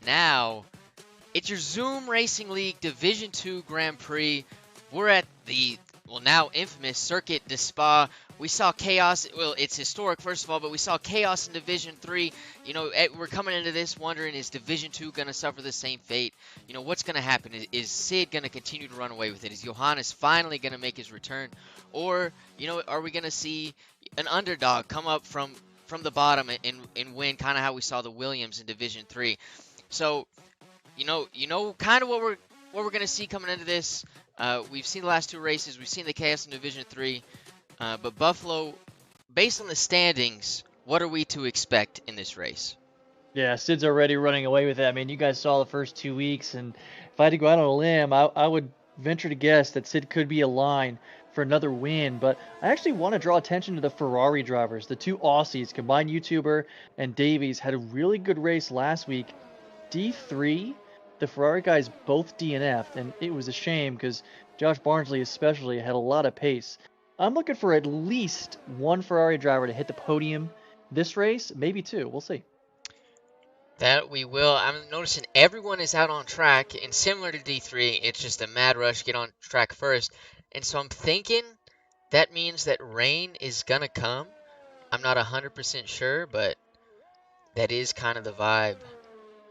now it's your Zoom Racing League Division 2 Grand Prix. We're at the, well, now infamous Circuit de Spa. We saw chaos. Well, it's historic, first of all, but we saw chaos in Division 3. We're coming into this wondering, is Division 2 going to suffer the same fate? What's going to happen? Is Sid going to continue to run away with it? Is Johannes finally going to make his return? Or, are we going to see an underdog come up from the bottom and win, kind of how we saw the Williams in Division 3? So, kind of what we're gonna see coming into this. We've seen the last two races. We've seen the chaos in Division 3. But Buffalo, based on the standings, what are we to expect in this race? Yeah, Sid's already running away with it. I mean, you guys saw the first 2 weeks, and if I had to go out on a limb, I would venture to guess that Sid could be a line for another win. But I actually want to draw attention to the Ferrari drivers. The two Aussies, combined YouTuber and Davies, had a really good race last week. D3, the Ferrari guys both DNF'd, and it was a shame because Josh Barnsley especially had a lot of pace. I'm looking for at least one Ferrari driver to hit the podium this race, maybe two. We'll see. That we will. I'm noticing everyone is out on track, and similar to D3, it's just a mad rush, get on track first. And so I'm thinking that means that rain is going to come. I'm not 100% sure, but that is kind of the vibe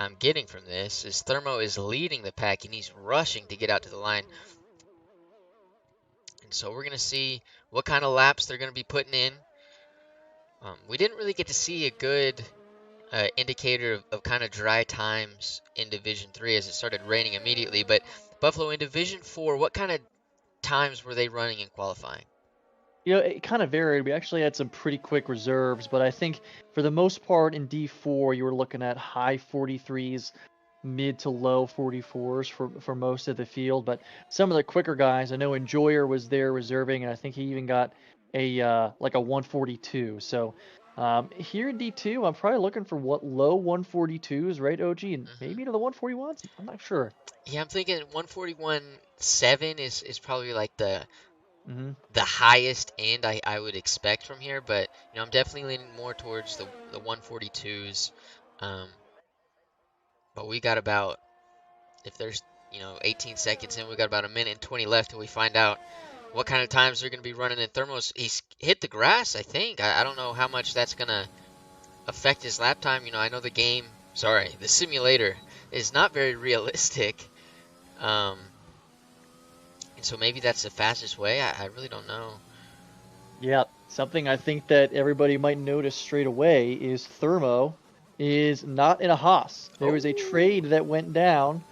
I'm getting from this. Is Thermo is leading the pack, and he's rushing to get out to the line. And so we're going to see what kind of laps they're going to be putting in. We didn't really get to see a good indicator of kind of dry times in Division 3 as it started raining immediately. But Buffalo, in Division 4, what kind of times were they running in qualifying? It kind of varied. We actually had some pretty quick reserves, but I think for the most part in D4, you were looking at high 43s, mid to low 44s for most of the field. But some of the quicker guys, I know Enjoyer was there reserving, and I think he even got a like a 142. So here in D2, I'm probably looking for what low 142s, right, OG, and maybe to the 141s. I'm not sure. Yeah, I'm thinking 141.7 is probably like the Hmm. the highest end I would expect from here, but I'm definitely leaning more towards the 142s. Um, but we got about, if there's 18 seconds in, we got about a minute and 20 left till we find out what kind of times they're going to be running in thermos. He's hit the grass, I think. I don't know how much that's going to affect his lap time. I know the simulator is not very realistic. Um, and so maybe that's the fastest way. I really don't know. Yeah, something I think that everybody might notice straight away is Thermo is not in a Haas. There was a trade that went down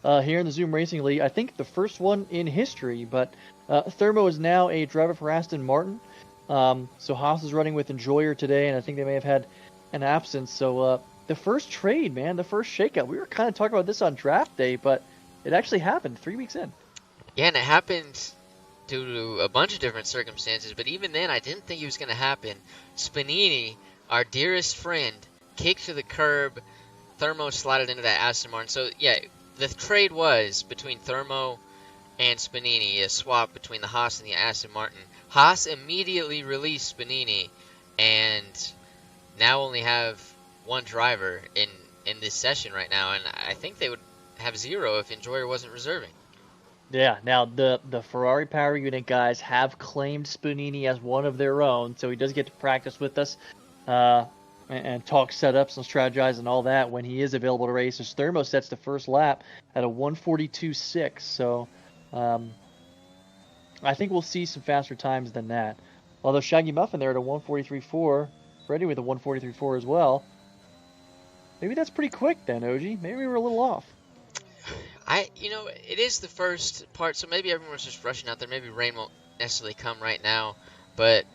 here in the Zoom Racing League. I think the first one in history, but Thermo is now a driver for Aston Martin. So Haas is running with Enjoyer today, and I think they may have had an absence. So the first trade, man, the first shakeup. We were kind of talking about this on draft day, but it actually happened 3 weeks in. Yeah, and it happened due to a bunch of different circumstances, but even then I didn't think it was going to happen. Spanini, our dearest friend, kicked to the curb. Thermo slotted into that Aston Martin. So, yeah, the trade was between Thermo and Spanini, a swap between the Haas and the Aston Martin. Haas immediately released Spanini, and now only have one driver in this session right now, and I think they would have zero if Enjoyer wasn't reserving. Yeah, now the Ferrari Power Unit guys have claimed Spanini as one of their own, so he does get to practice with us and talk setups and strategize and all that when he is available to race. His Thermo sets the first lap at a 142.6, so I think we'll see some faster times than that. Although Shaggy Muffin there at a 143.4, Freddie with a 143.4 as well. Maybe that's pretty quick then, OG. Maybe we were a little off. It is the first part, so maybe everyone's just rushing out there. Maybe rain won't necessarily come right now, but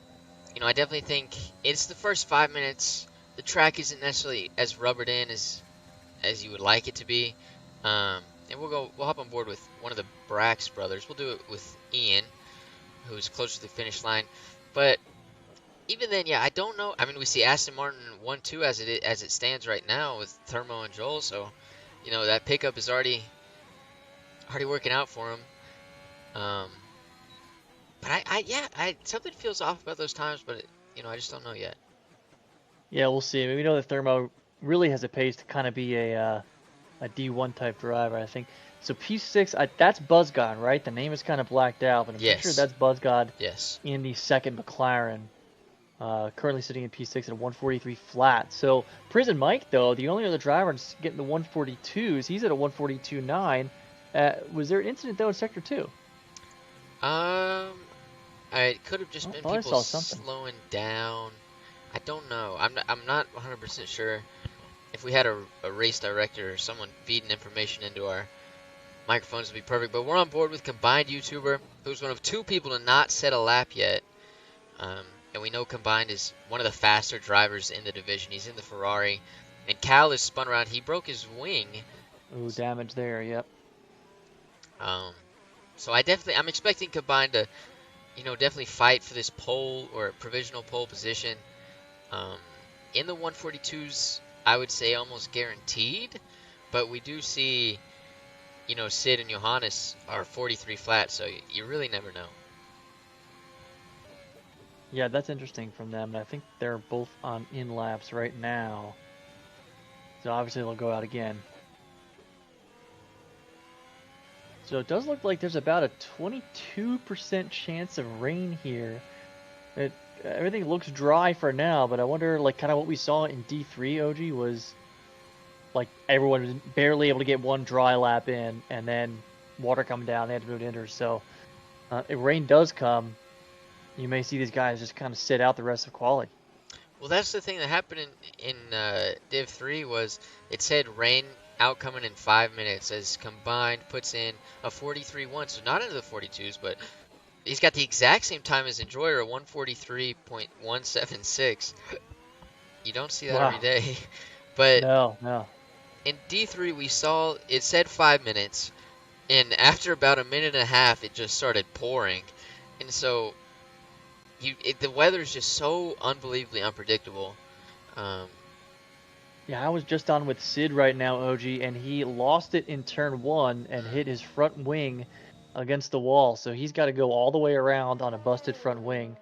I definitely think it's the first 5 minutes. The track isn't necessarily as rubbered in as you would like it to be, and we'll hop on board with one of the Brax brothers. We'll do it with Ian, who's closer to the finish line, but even then, yeah, I don't know. I mean, we see Aston Martin 1-2 as it stands right now with Thermo and Joel, so that pickup is already working out for him. But I something feels off about those times, but I just don't know yet. Yeah, we'll see. I mean, we know that Thermo really has a pace to kind of be a a D1 type driver, I think. So P6, that's Buzzgod, right? The name is kind of blacked out, but I'm pretty sure Yes. that's Buzzgod Yes. in the second McLaren. Currently sitting in P6 at a 143 flat. So Prison Mike, though, the only other driver getting the 142s, he's at a 142.9. Was there an incident, though, in Sector 2? It could have just I been thought I people saw something. slowing down. I don't know. I'm not 100% sure if we had a race director or someone feeding information into our microphones would be perfect. But we're on board with Combined YouTuber, who's one of 2 people to not set a lap yet. And we know Combined is one of the faster drivers in the division. He's in the Ferrari. And Cal is spun around. He broke his wing. Ooh, damage there, yep. Um, so I'm expecting Combined to, definitely fight for this pole or provisional pole position. Um, in the 142s, I would say almost guaranteed. But we do see, Sid and Johannes are 43 flat, so you really never know. Yeah, that's interesting from them. And I think they're both on in laps right now. So obviously they'll go out again. So it does look like there's about a 22% chance of rain here. Everything looks dry for now, but I wonder, like, kind of what we saw in D3, OG, was like everyone was barely able to get one dry lap in, and then water coming down, they had to move to inters. So if rain does come, you may see these guys just kind of sit out the rest of quali. Well, that's the thing that happened in Div 3 was it said rain outcoming in 5 minutes as Combined puts in a 43.1, so not into the 42s, but he's got the exact same time as Enjoyer, a 143.176. You don't see that every Wow. day. But No. in D3 we saw it said 5 minutes, and after about a minute and a half it just started pouring. And so the weather is just so unbelievably unpredictable. Yeah, I was just on with Sid right now, OG, and he lost it in turn 1 and hit his front wing against the wall. So he's got to go all the way around on a busted front wing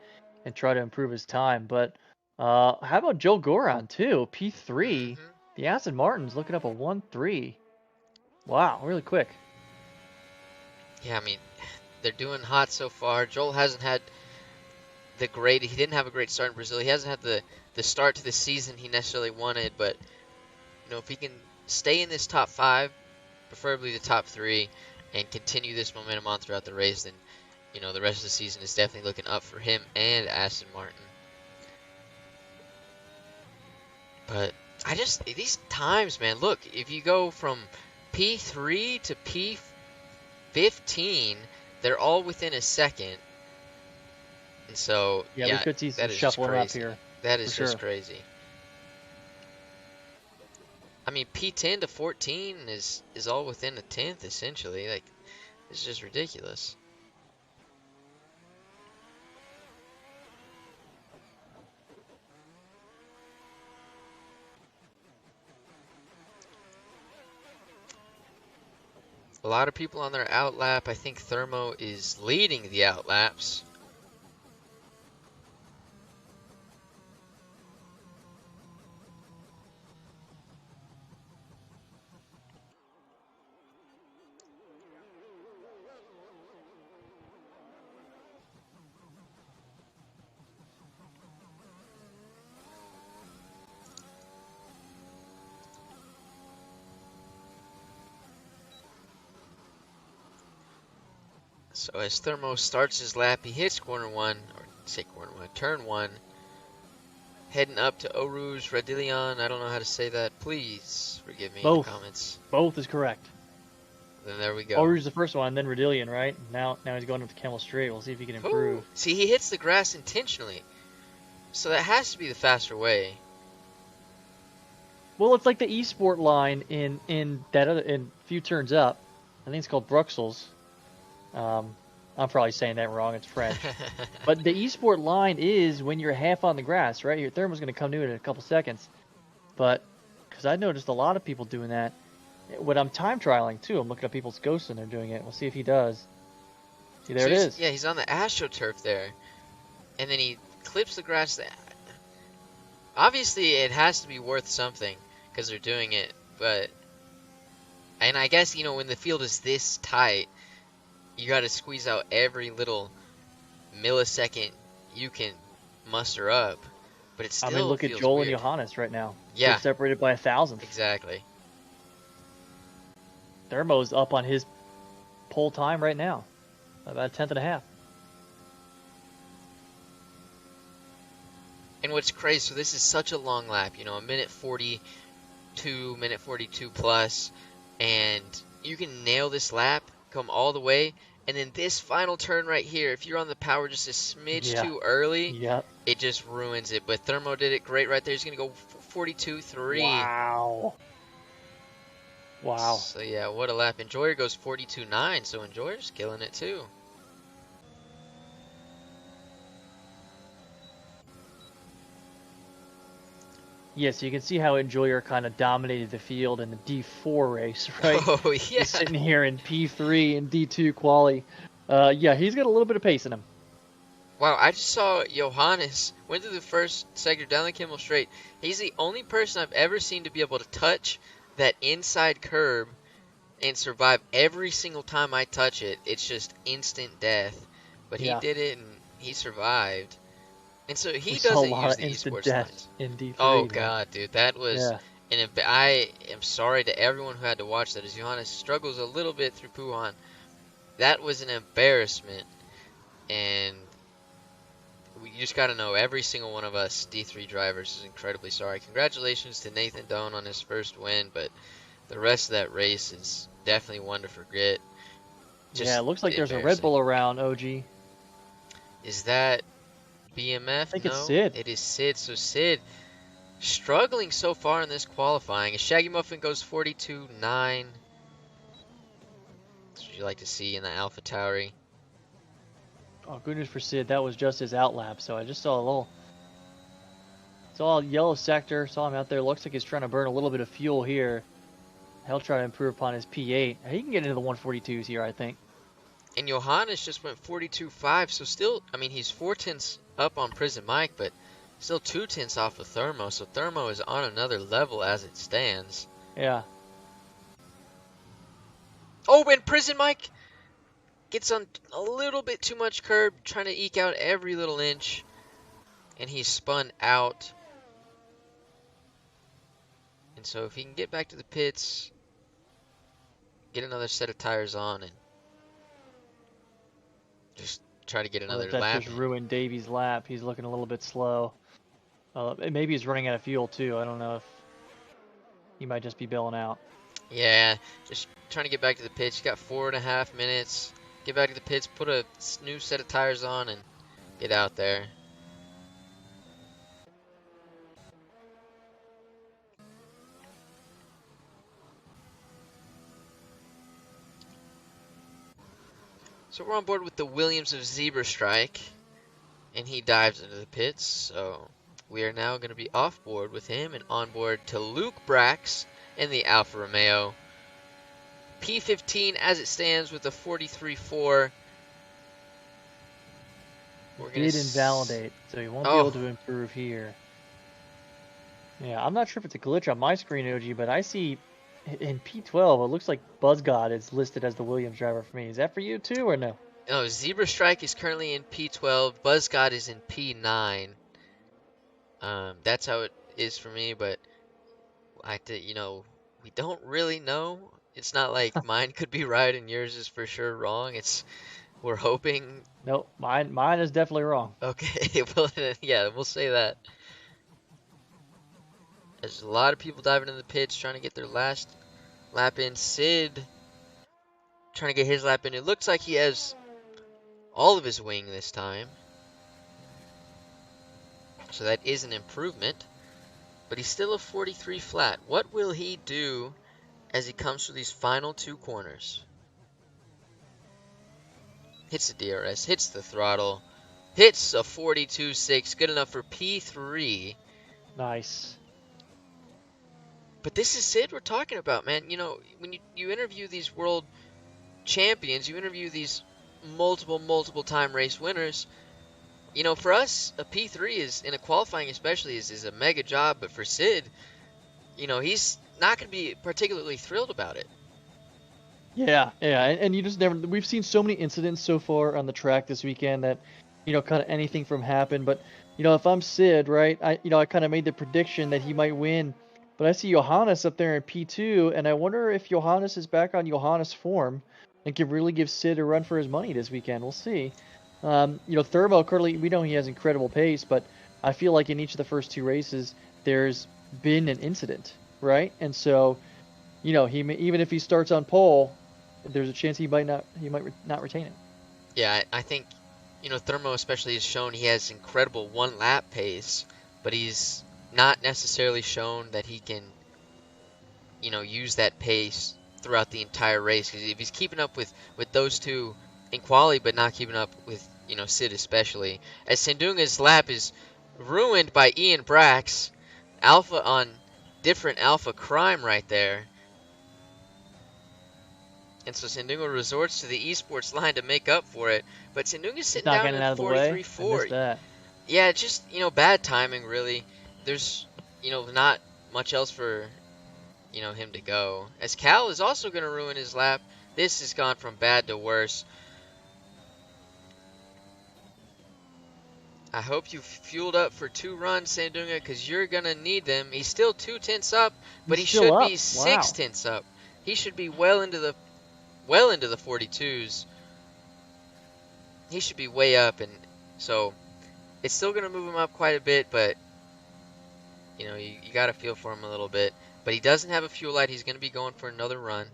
and try to improve his time. But how about Joe Goran, too? P3. hmm The Aston Martin's looking up a 1-3. Wow, really quick. Yeah, I mean, they're doing hot so far. Joel hasn't had he didn't have a great start in Brazil. He hasn't had the start to the season he necessarily wanted, but if he can stay in this top 5, preferably the top 3, and continue this momentum on throughout the race, then the rest of the season is definitely looking up for him and Aston Martin. But these times, man, look, if you go from P3 to P15, they're all within a second. And so, Yeah, we could see some that is just shuffling up crazy. here. That is For just sure. crazy. I mean, P10 to 14 is all within a tenth, essentially. Like, it's just ridiculous. A lot of people on their outlap. I think Thermo is leading the outlaps. So as Thermo starts his lap, he hits turn 1. Heading up to Eau Rouge, Radillion. I don't know how to say that. Please forgive me in the Both. comments. Both is correct. Then there we go. Eau Rouge is the first one, then Radillion, right? Now he's going up to Camel Straight. We'll see if he can improve. Ooh. See, he hits the grass intentionally. So that has to be the faster way. Well, it's like the eSport line in that other in few turns up. I think it's called Bruxelles. I'm probably saying that wrong. It's French. But the eSport line is when you're half on the grass, right? Your thermal's going to come to it in a couple seconds. But because I noticed a lot of people doing that. When I'm time trialing too, I'm looking at people's ghosts and they're doing it. We'll see if he does. See, there it is. Yeah, he's on the AstroTurf there, and then he clips the grass. Obviously, it has to be worth something because they're doing it. But And I guess, you know, when the field is this tight, you got to squeeze out every little millisecond you can muster up. But it I mean, still look at feels Joel and weird. Johannes right now. They're Yeah, separated by 1,000th. exactly. Thermo's up on his pole time right now, about a tenth and a half. And what's crazy, so this is such a long lap, you know, a minute 42, minute 42 plus, and you can nail this lap, come all the way, and then this final turn right here, if you're on the power just a smidge Yeah. too early, Yep. it just ruins it. But Thermo did it great right there. He's going to go 42.3. Wow. Wow. So yeah, what a lap. Enjoyer goes 42.9, so Enjoyer's killing it too. Yeah, so you can see how Enjoyer kind of dominated the field in the D4 race, right? Oh, yeah. He's sitting here in P3 and D2 quali. Yeah, he's got a little bit of pace in him. Wow, I just saw Johannes went through the first sector down the Kimmel Straight. He's the only person I've ever seen to be able to touch that inside curb and survive every single time I touch it. It's just instant death. But he did it and he survived. And so he saw a doesn't lot use of the instant esports death lines. in D3. Oh man. god, dude, that was I am sorry to everyone who had to watch that as Johannes struggles a little bit through Puhan. That was an embarrassment. And you just got to know, every single one of us D3 drivers is incredibly sorry. Congratulations to Nathan Doan on his first win, but the rest of that race is definitely one to forget. Yeah, it looks like there's a Red Bull around, OG. Is that BMF? I think No, it's Sid. it is Sid. So Sid struggling so far in this qualifying. A Shaggy Muffin goes 42.9. That's what you like to see in the Alpha Tauri. Oh, good news for Sid. That was just his outlap, so I just saw a little... Saw a yellow sector, saw him out there. Looks like he's trying to burn a little bit of fuel here. He'll try to improve upon his P8. He can get into the 142s here, I think. And Johannes just went 42.5, so still, I mean, he's 4 tenths up on Prison Mike, but still 2 tenths off of Thermo, so Thermo is on another level as it stands. Yeah. Oh, and Prison Mike gets on a little bit too much curb, trying to eke out every little inch, and he's spun out. And so if he can get back to the pits, get another set of tires on, and just try to get another that lap. just ruined Davy's lap. He's looking a little bit slow. Maybe he's running out of fuel too. I don't know if he might just be bailing out. Yeah, just trying to get back to the pits. You got 4.5 minutes. Get back to the pits, put a new set of tires on, and get out there. So we're on board with the Williams of Zebra Strike, and he dives into the pits. So we are now going to be off board with him and on board to Luke Brax in the Alfa Romeo. P15 as it stands with a 43.4. Did invalidate, so he won't be able to improve here. Yeah, I'm not sure if it's a glitch on my screen, OG, but I see in P12, it looks like BuzzGod is listed as the Williams driver for me. Is that for you too, or no? No, Zebra Strike is currently in P12. BuzzGod is in P9. That's how it is for me, but we don't really know. It's not like mine could be right and yours is for sure wrong. We're hoping. Nope, mine is definitely wrong. Okay, well, yeah, we'll say that. There's a lot of people diving in the pits trying to get their last lap in. Sid trying to get his lap in. It looks like he has all of his wing this time. So that is an improvement. But he's still a 43 flat. What will he do as he comes through these final two corners? Hits the DRS, hits the throttle, hits a 42.6, good enough for P3. Nice. But this is Sid we're talking about, man. You know, when you interview these world champions, you interview these multiple time race winners, you know, for us, a P3 is, in a qualifying especially, is a mega job. But for Sid, you know, he's not going to be particularly thrilled about it. Yeah, yeah, and you just never. We've seen so many incidents so far on the track this weekend that, kind of anything from happen. But if I'm Sid, right, I kind of made the prediction that he might win, but I see Johannes up there in P2, and I wonder if Johannes is back on Johannes form and can really give Sid a run for his money this weekend. We'll see. Thermo currently, we know he has incredible pace, but I feel like in each of the first two races, there's been an incident, right? And so even if he starts on pole, there's a chance he might not retain it. Yeah, I think, Thermo especially has shown he has incredible one lap pace, but he's not necessarily shown that he can, use that pace throughout the entire race. Because if he's keeping up with those two in quali, but not keeping up with, Sid especially, as Sandunga's lap is ruined by Ian Brax, Alpha on different Alpha crime right there. And so Sandunga resorts to the esports line to make up for it. But Sandunga's He's sitting not down getting in out of the way. I 43-4. missed that. Yeah, just, bad timing, really. There's, not much else for, him to go. As Cal is also going to ruin his lap. This has gone from bad to worse. I hope you fueled up for 2 runs, Sandunga, because you're going to need them. He's still 2 tenths up, but He's he still should up. be 6 Wow. tenths up. He should be well into the 42s. He should be way up, and so it's still going to move him up quite a bit, but you got to feel for him a little bit. But he doesn't have a fuel light. He's going to be going for another run.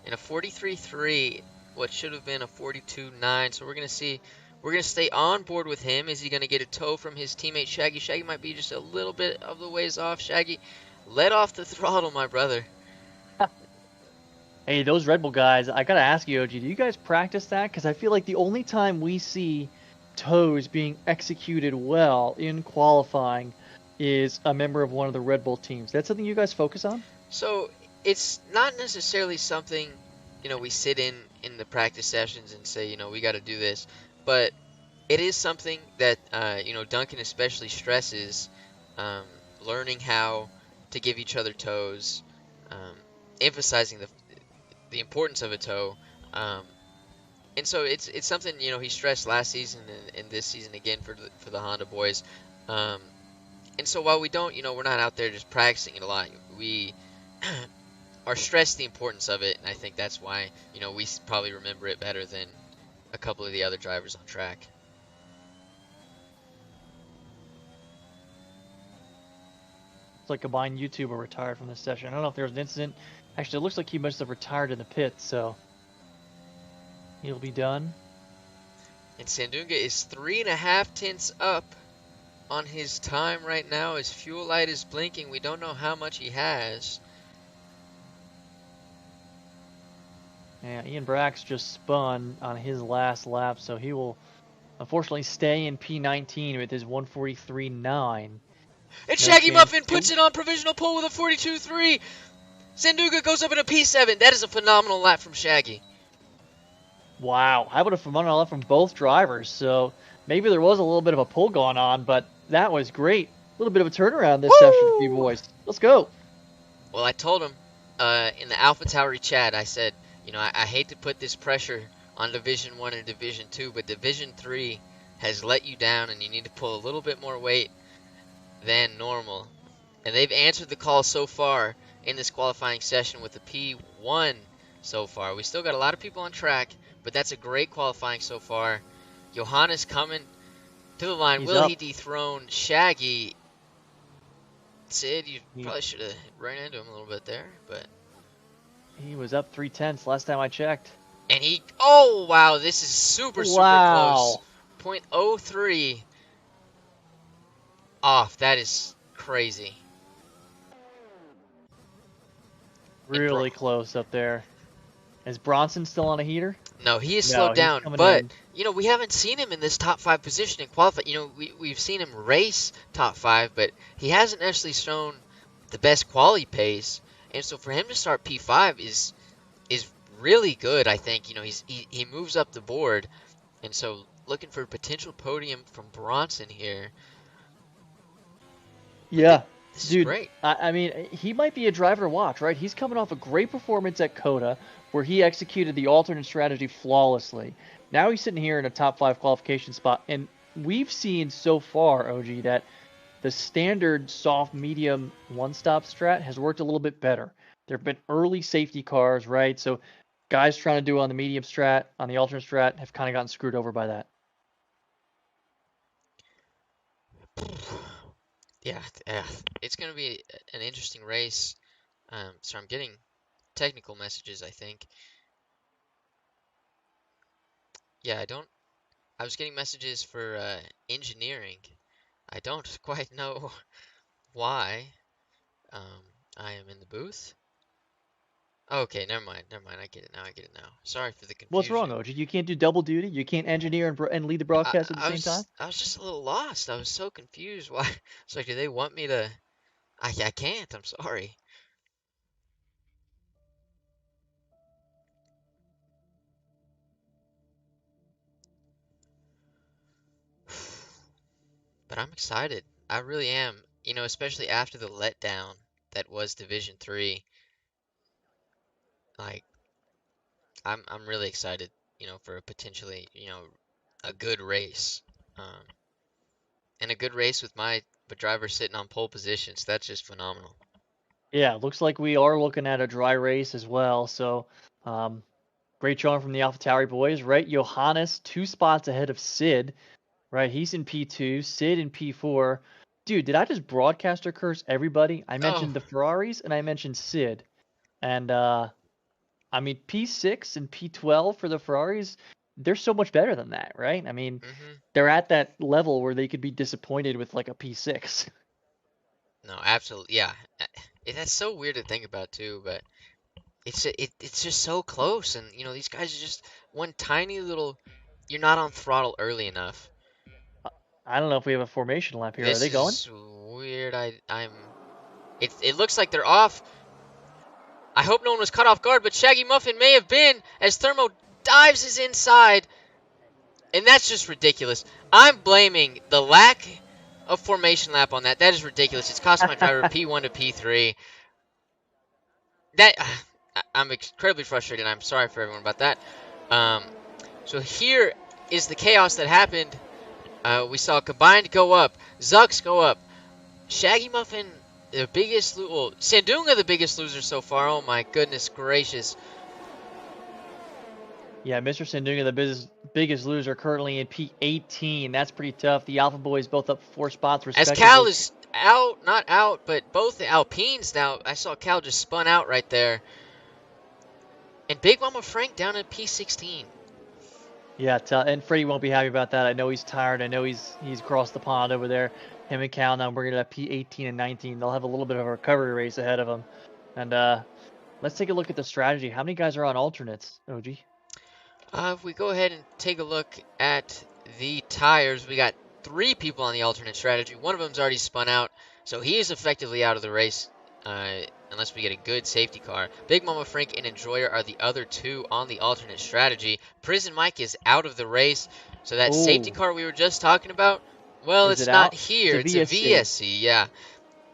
In a 43.3, what should have been a 42.9. So we're going to see. We're going to stay on board with him. Is he going to get a tow from his teammate Shaggy? Shaggy might be just a little bit of the ways off. Shaggy, let off the throttle, my brother. Hey, those Red Bull guys, I gotta ask you, OG, do you guys practice that? Because I feel like the only time we see tows being executed well in qualifying is a member of one of the Red Bull teams. That's something you guys focus on? So it's not necessarily something, we sit in the practice sessions and say, we got to do this. But it is something that, Duncan especially stresses, um, learning how to give each other toes, um, emphasizing the importance of a toe. Um, and so it's something, he stressed last season and this season again for the Honda boys. Um, and so while we don't, we're not out there just practicing it a lot. We are stressed the importance of it, and I think that's why, we probably remember it better than a couple of the other drivers on track. It's like a Combine YouTuber retired from this session. I don't know if there was an incident. Actually, it looks like he must have retired in the pit, so he'll be done. And Sandunga is 3.5 tenths up on his time right now. His fuel light is blinking. We don't know how much he has. Yeah, Ian Brax just spun on his last lap, so he will unfortunately stay in P19 with his 143.9. And No Shaggy chance. Muffin puts it on provisional pole with a 42.3. Sandunga goes up in a P7. That is a phenomenal lap from Shaggy. Wow, how about a phenomenal lap from both drivers? So maybe there was a little bit of a pull going on, but that was great. A little bit of a turnaround this session for you Woo! boys. Let's go. Well, I told him in the Alpha Tauri chat, I said, I hate to put this pressure on Division 1 and Division 2, but Division 3 has let you down and you need to pull a little bit more weight than normal. And they've answered the call so far in this qualifying session with the P1 so far. We still got a lot of people on track, but that's a great qualifying so far. Johannes coming to the line. He's Will up. he dethrone Shaggy? Sid, you He, probably should have ran into him a little bit there, but... he was up 3/10 last time I checked. And oh wow, this is super close. Wow. 0.03 off. That is crazy. Really close up there. Is Bronson still on a heater? No, he is No, slowed he's down, coming but in. we haven't seen him in this top 5 position in qualifying. We've seen him race top 5, but he hasn't actually shown the best quality pace. And so for him to start P5 is really good. I think he moves up the board, and so looking for a potential podium from Bronson here. Like Yeah, this is dude. great. I mean, he might be a driver to watch, right? He's coming off a great performance at Coda, where he executed the alternate strategy flawlessly. Now he's sitting here in a top five qualification spot, and we've seen so far, OG, that the standard soft medium one-stop strat has worked a little bit better. There have been early safety cars, right? So guys trying to do on the medium strat, on the alternate strat, have kind of gotten screwed over by that. Yeah, it's gonna be an interesting race. So I'm getting technical messages, I think. Yeah, I was getting messages for engineering. I don't quite know why. Um, I am in the booth. Okay, never mind, never mind. I get it now. I get it now. Sorry for the What's wrong, confusion. OG? You can't do double duty? You can't engineer and lead the broadcast at the same time? I was just a little lost. I was so confused. Why? It's like, do they want me to? I can't. I'm sorry. But I'm excited. I really am. Especially after the letdown that was Division 3. Like, I'm really excited, for a potentially, a good race. Um, and a good race with my driver sitting on pole position. So that's just phenomenal. Yeah, looks like we are looking at a dry race as well. So, um, great showing from the AlphaTauri boys, right? Johannes 2 spots ahead of Sid, right? He's in P2, Sid in P4. Dude, did I just broadcaster curse everybody? I Oh, mentioned the Ferraris and I mentioned Sid. And I mean P6 and P12 for the Ferraris, they're so much better than that, right? I mean, mm-hmm. they're at that level where they could be disappointed with like a P6. No, absolutely. Yeah. That's so weird to think about too, but it's just so close, and these guys are just one tiny little. You're not on throttle early enough. I don't know if we have a formation lap here. Are This they going? is weird. I'm. It looks like they're off. I hope no one was caught off guard, but Shaggy Muffin may have been as Thermo dives his inside, and that's just ridiculous. I'm blaming the lack of formation lap on that. That is ridiculous. It's cost my driver P1 to P3. That I'm incredibly frustrated. I'm sorry for everyone about that. Um, so here is the chaos that happened. We saw Combined go up, Zux go up, Shaggy Muffin, the biggest, well, Sandunga, the biggest loser so far. Oh my goodness gracious! Yeah, Mr. Sandunga, the biggest loser, currently in P18. That's pretty tough. The Alpha Boys both up 4 spots As Cal respectively. is out, not out, but both the Alpines now. I saw Cal just spun out right there, and Big Mama Frank down at P16. Yeah, and Freddie won't be happy about that. I know he's tired. I know he's across the pond over there. Him and Cal now bringing it up P18 and 19. They'll have a little bit of a recovery race ahead of them. And let's take a look at the strategy. How many guys are on alternates, OG? If we go ahead and take a look at the tires, we got 3 people on the alternate strategy. One of them's already spun out, so he is effectively out of the race unless we get a good safety car. Big Mama Frank and Enjoyer are the other 2 on the alternate strategy. Prison Mike is out of the race, so that safety Oh, car we were just talking about, well, is it it's not out? It's here. a It's a VSC. VSC, yeah.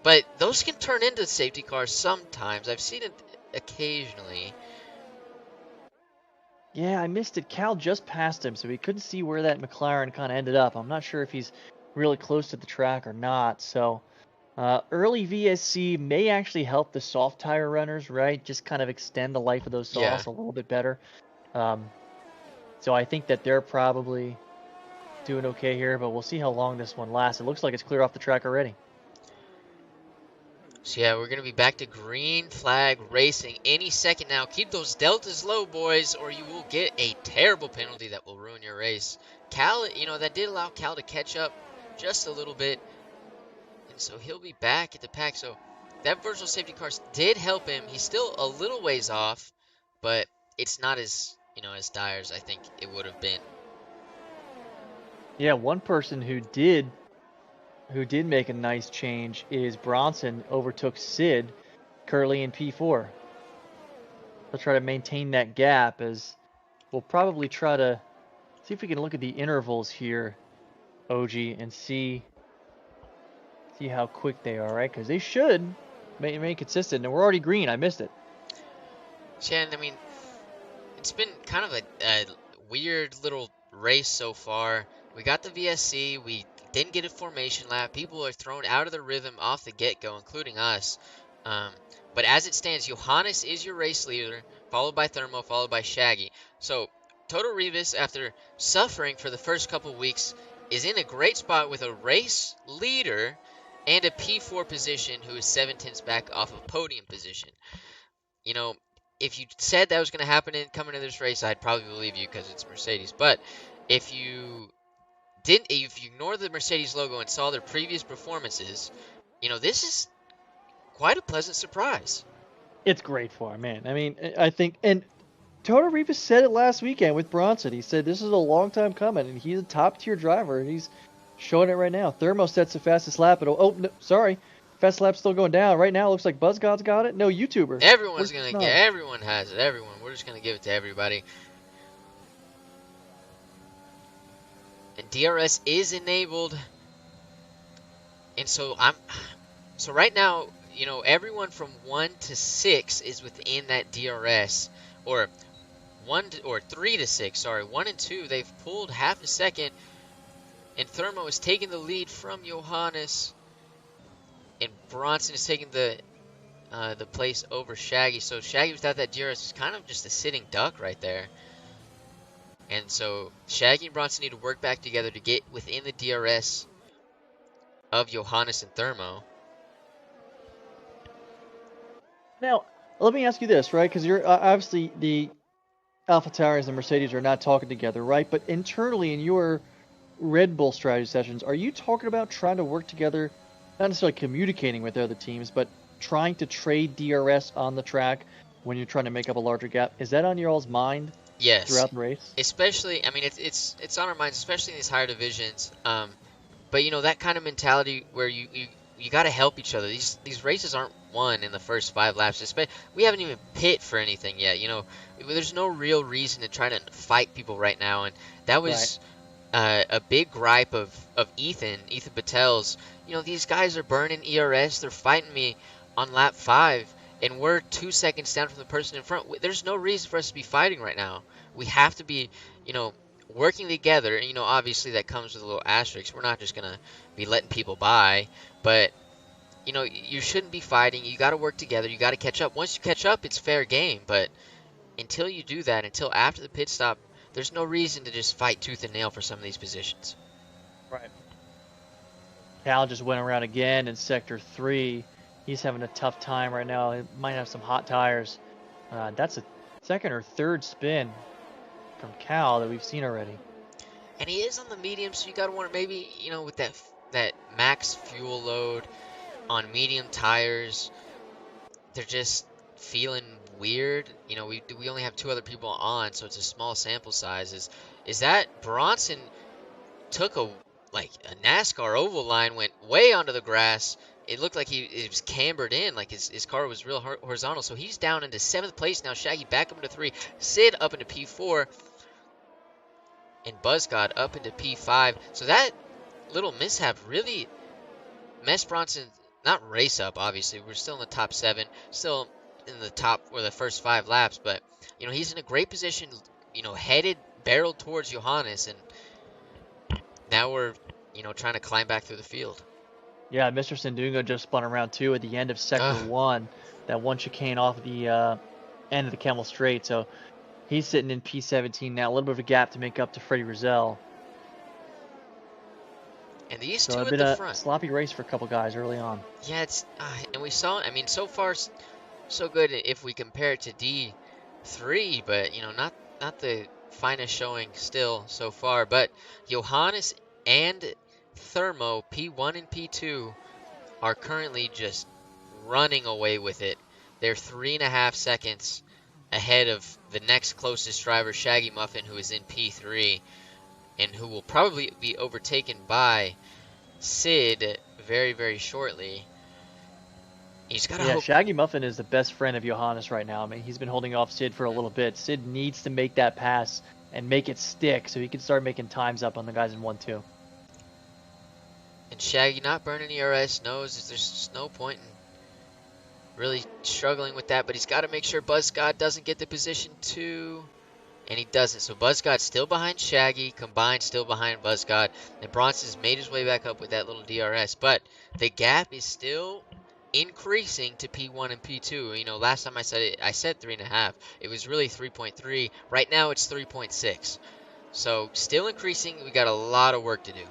But those can turn into safety cars sometimes. I've seen it occasionally. Yeah, I missed it. Cal just passed him, so we couldn't see where that McLaren kind of ended up. I'm not sure if he's really close to the track or not. So early VSC may actually help the soft tire runners, right? Just kind of extend the life of those Yeah. softs a little bit better. Um, so I think that they're probably doing okay here, but we'll see how long this one lasts. It looks like it's clear off the track already. So yeah, we're gonna be back to green flag racing any second now. Keep those deltas low, boys, or you will get a terrible penalty that will ruin your race. Cal, that did allow Cal to catch up just a little bit, and so he'll be back at the pack. So that virtual safety car did help him. He's still a little ways off, but it's not as as dire as I think it would have been. Yeah, one person who did make a nice change is Bronson overtook Sid currently in P4. They'll try to maintain that gap as we'll probably try to see if we can look at the intervals here, OG, and see See how quick they are, right? Because they should remain consistent. And we're already green. I missed it. Shannon, I mean, it's been kind of a weird little race so far. We got the VSC. We didn't get a formation lap. People are thrown out of the rhythm off the get-go, including us. Um, but as it stands, Johannes is your race leader, followed by Thermo, followed by Shaggy. So Toto Rivas, after suffering for the first couple weeks, is in a great spot with a race leader and a P4 position who is 7 tenths back off of podium position. You know, if you said that was going to happen coming into this race, I'd probably believe you because it's Mercedes. But if you didn't, if you ignore the Mercedes logo and saw their previous performances, this is quite a pleasant surprise. It's great for him, man. I mean, I think, and Toto Rivas said it last weekend with Bronson. He said this is a long time coming, and he's a top tier driver, and he's showing it right now. Thermo sets the fastest lap. Oh, no, sorry. Fast lap's still going down. Right now, it looks like BuzzGod's got it. No, YouTuber. Everyone's going to get, everyone has it. Everyone. We're just going to give it to everybody. And DRS is enabled. And so right now, everyone from 1 to 6 is within that DRS, or 3 to 6. Sorry, 1 and 2. They've pulled half a second, and Thermo is taking the lead from Johannes, and Bronson is taking the place over Shaggy. So Shaggy without that DRS is kind of just a sitting duck right there. And so Shaggy and Bronson need to work back together to get within the DRS of Johannes and Thermo. Now, let me ask you this, right? Because you're obviously the AlphaTauri and Mercedes are not talking together, right? But internally in your Red Bull strategy sessions, are you talking about trying to work together, not necessarily communicating with the other teams, but trying to trade DRS on the track when you're trying to make up a larger gap? Is that on your all's mind? Yes. Throughout the race? Especially, I mean, it's on our minds, especially in these higher divisions. But that kind of mentality where you got to help each other. These races aren't won in the first 5 laps. We haven't even pit for anything yet. There's no real reason to try to fight people right now, and that was a big gripe of Ethan Patel's. These guys are burning ERS. They're fighting me on lap 5, and we're 2 seconds down from the person in front. There's no reason for us to be fighting right now. We have to be, working together. And, obviously that comes with a little asterisk. We're not just going to be letting people by. But, you shouldn't be fighting. You got to work together. You got to catch up. Once you catch up, it's fair game. But until you do that, until after the pit stop, there's no reason to just fight tooth and nail for some of these positions. Right. Cal just went around again in Sector 3. He's having a tough time right now. He might have some hot tires. That's a second or third spin from Cal that we've seen already. And he is on the medium, so you got to wonder maybe, with that max fuel load on medium tires, they're just feeling weird. We only have 2 other people on, so it's a small sample size. Is that Bronson took a NASCAR oval line, went way onto the grass. It looked like it was cambered in, like his car was real horizontal. So he's down into 7th place now. Shaggy back up into 3. Sid up into P4. And BuzzGod up into P5. So that little mishap really messed Bronson, not race up, obviously. We're still in the top 7. Still in the top or the first 5 laps. But, he's in a great position, barreled towards Johannes. And now we're, trying to climb back through the field. Yeah, Mr. Sandungo just spun around too at the end of Sector 1. That one chicane off the end of the Camel Straight. So he's sitting in P17 now. A little bit of a gap to make up to Freddie Rizal. And these so two it's at been the a front. Sloppy race for a couple guys early on. Yeah, and we saw, so far so good if we compare it to D3, but, not the finest showing still so far. But Johannes and Thermo, P1 and P2, are currently just running away with it. They're 3.5 seconds ahead of the next closest driver, Shaggy Muffin, who is in P3, and who will probably be overtaken by Sid very, very shortly. He's got to hope. Shaggy Muffin is the best friend of Johannes right now. I mean, he's been holding off Sid for a little bit. Sid needs to make that pass and make it stick so he can start making times up on the guys in 1-2. And Shaggy, not burning ERS, knows that there's just no point in really struggling with that, but he's got to make sure Buzzcod doesn't get the position 2. And he doesn't. So Buzzcod's still behind Shaggy, Combined still behind Buzzcod, and Bronson's made his way back up with that little DRS. But the gap is still increasing to P1 and P2. You know, last time I said it, I said 3.5. It was really 3.3. Right now it's 3.6. So still increasing. We got a lot of work to do.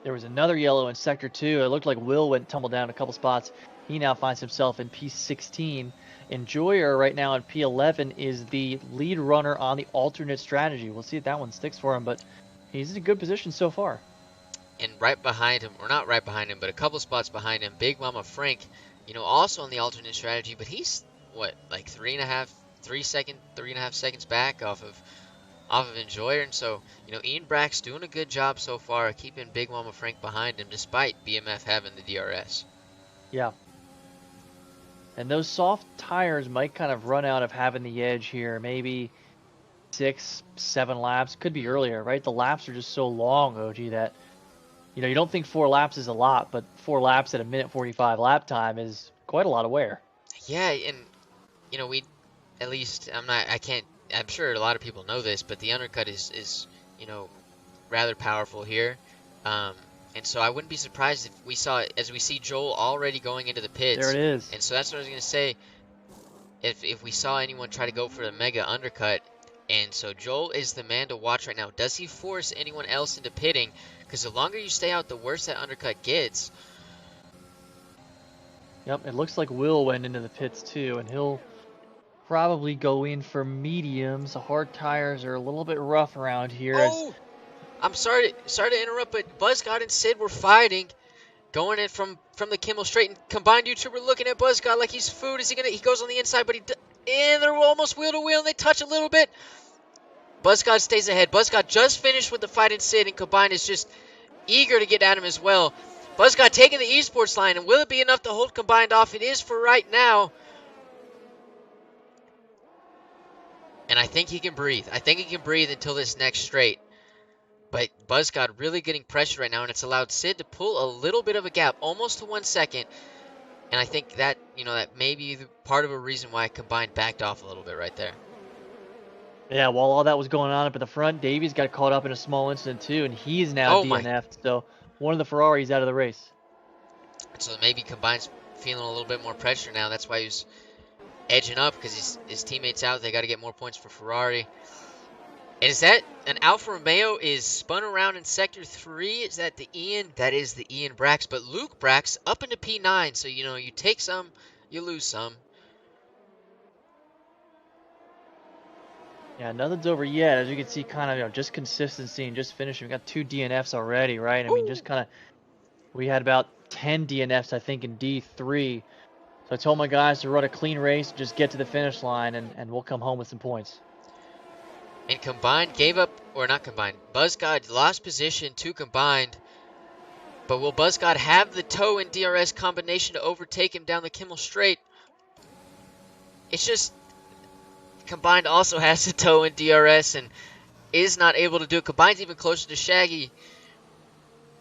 There was another yellow in Sector 2. It looked like Will went tumbled down a couple spots. He now finds himself in P16. Enjoyer right now in P11 is the lead runner on the alternate strategy. We'll see if that one sticks for him, but he's in a good position so far. And right behind him, or not right behind him, but a couple spots behind him, Big Mama Frank, you know, also on the alternate strategy, but he's, what, like 3.5 seconds back off of Enjoyer. And so, you know, Ian Brack's doing a good job so far keeping Big Mama Frank behind him despite BMF having the DRS. Yeah. And those soft tires might kind of run out of having the edge here. Maybe 6, 7 laps. Could be earlier, right? The laps are just so long, OG, that, you know, you don't think 4 laps is a lot, but 4 laps at a minute 45 lap time is quite a lot of wear. Yeah, and, you know, I'm sure a lot of people know this, but the undercut is you know, rather powerful here. And so I wouldn't be surprised if we see Joel already going into the pits. There it is. And so that's what I was going to say. If we saw anyone try to go for the mega undercut, and so Joel is the man to watch right now. Does he force anyone else into pitting? Because the longer you stay out, the worse that undercut gets. Yep, it looks like Will went into the pits too, and he'll probably go in for mediums. The hard tires are a little bit rough around here. Oh! I'm sorry to interrupt, but Buzzcod and Sid were fighting, going in from the Kimmel straight, and Combined YouTuber looking at Buzzcod like he's food. He goes on the inside, but and they're almost wheel to wheel, and they touch a little bit. Buzzcod stays ahead. Buzzcod just finished with the fight and Sid, and Combined is just eager to get at him as well. Buzzcod taking the esports line, and will it be enough to hold Combined off? It is for right now. And I think he can breathe. I think he can breathe until this next straight. But Buzzcod really getting pressure right now, and it's allowed Sid to pull a little bit of a gap, almost to 1 second. And I think that, you know, that may be part of a reason why Combined backed off a little bit right there. Yeah, while all that was going on up at the front, Davies got caught up in a small incident too, and he's now DNF'd. So one of the Ferraris out of the race. So maybe Combined's feeling a little bit more pressure now. That's why he was edging up, because his teammates out. They got to get more points for Ferrari. And is that an Alfa Romeo is spun around in Sector 3? Is that the Ian? That is the Ian Brax. But Luke Brax up into P9. So, you know, you take some, you lose some. Yeah, nothing's over yet. As you can see, kind of, you know, just consistency and just finishing. We got 2 DNFs already, right? I mean, just kind of, we had about 10 DNFs, I think, in D3. So I told my guys to run a clean race, just get to the finish line, and we'll come home with some points. And Combined gave up, or not Combined, Buzzcod lost position to Combined. But will Buzzcod have the toe and DRS combination to overtake him down the Kimmel Straight? It's just, Combined also has the toe and DRS and is not able to do it. Combined's even closer to Shaggy.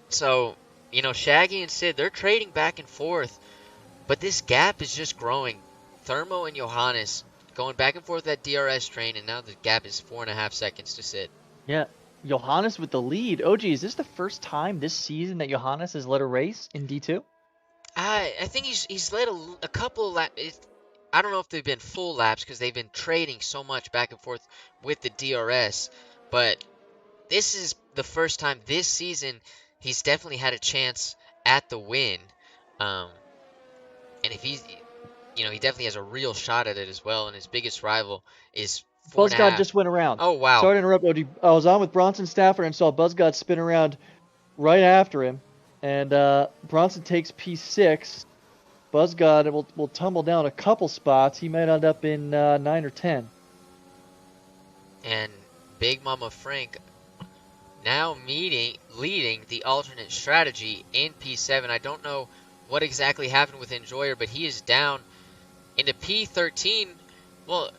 So, you know, Shaggy and Sid, they're trading back and forth. But this gap is just growing. Thermo and Johannes going back and forth that DRS train, and now the gap is 4.5 seconds to Sid. Yeah, Johannes with the lead. OG, is this the first time this season that Johannes has led a race in D2? I think he's led a couple of laps. I don't know if they've been full laps because they've been trading so much back and forth with the DRS. But this is the first time this season he's definitely had a chance at the win. And if he's, you know, he definitely has a real shot at it as well. And his biggest rival is 4.5. Buzzcod just went around. Oh, wow. Sorry to interrupt, OG. I was on with Bronson Stafford and saw Buzzcod spin around right after him. And Bronson takes P6. Buzzcod will tumble down a couple spots. He might end up in 9 or 10. And Big Mama Frank now leading the alternate strategy in P7. I don't know what exactly happened with Enjoyer, but he is down into P13. Well,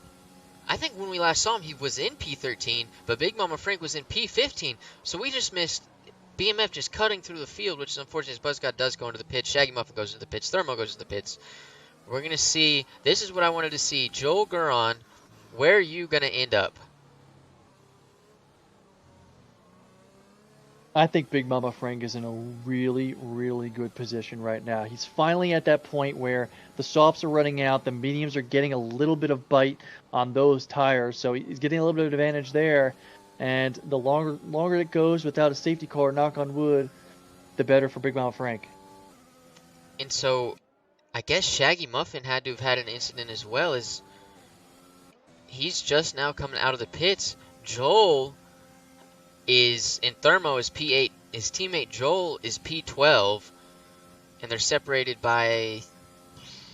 I think when we last saw him, he was in P13, but Big Mama Frank was in P15. So we just missed BMF just cutting through the field, which is unfortunate. Buzzcott does go into the pits. Shaggy Muffin goes into the pits. Thermo goes into the pits. We're going to see. This is what I wanted to see. Joel Guron, where are you going to end up? I think Big Mama Frank is in a really, really good position right now. He's finally at that point where the softs are running out, the mediums are getting a little bit of bite on those tires, so he's getting a little bit of advantage there. And the longer it goes without a safety car, knock on wood, the better for Big Mama Frank. And so I guess Shaggy Muffin had to have had an incident as well, as he's just now coming out of the pits. Joel is in Thermo is P8. His teammate Joel is P12, and they're separated by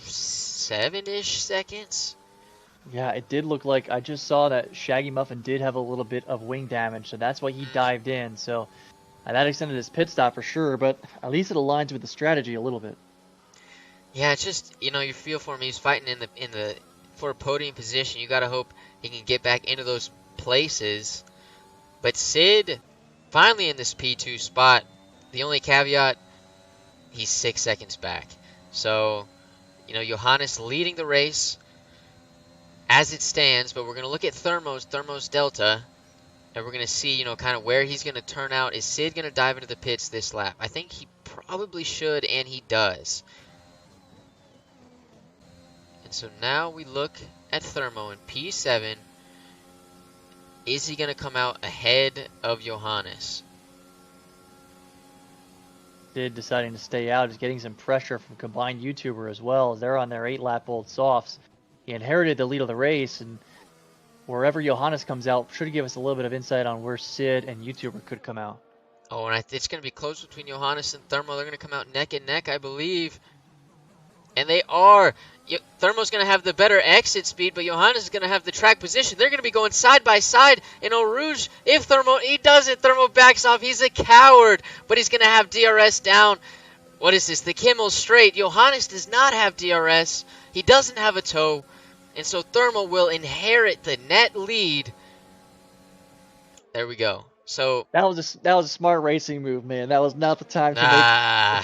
7-ish seconds. Yeah, it did look like I just saw that Shaggy Muffin did have a little bit of wing damage, so that's why he dived in. So that extended his pit stop for sure, but at least it aligns with the strategy a little bit. Yeah, it's just, you feel for him. He's fighting in the for a podium position. You gotta hope he can get back into those places. But Sid finally in this P2 spot. The only caveat, he's 6 seconds back. So, Johannes leading the race as it stands, but we're going to look at Thermo's Delta, and we're going to see, kind of where he's going to turn out. Is Sid going to dive into the pits this lap? I think he probably should, and he does. And so now we look at Thermo in P7. Is he going to come out ahead of Johannes? Sid deciding to stay out is getting some pressure from combined YouTuber as well, as they're on their 8-lap old softs. He inherited the lead of the race, and wherever Johannes comes out should give us a little bit of insight on where Sid and YouTuber could come out. Oh, and it's going to be close between Johannes and Thermo. They're going to come out neck and neck, I believe. And they are. Thermo's going to have the better exit speed, but Johannes is going to have the track position. They're going to be going side by side in Eau Rouge. If he doesn't, Thermo backs off. He's a coward, but he's going to have DRS down. What is this? The Kimmel Straight. Johannes does not have DRS. He doesn't have a toe. And so Thermo will inherit the net lead. There we go. So that was a smart racing move, man. That was not the time to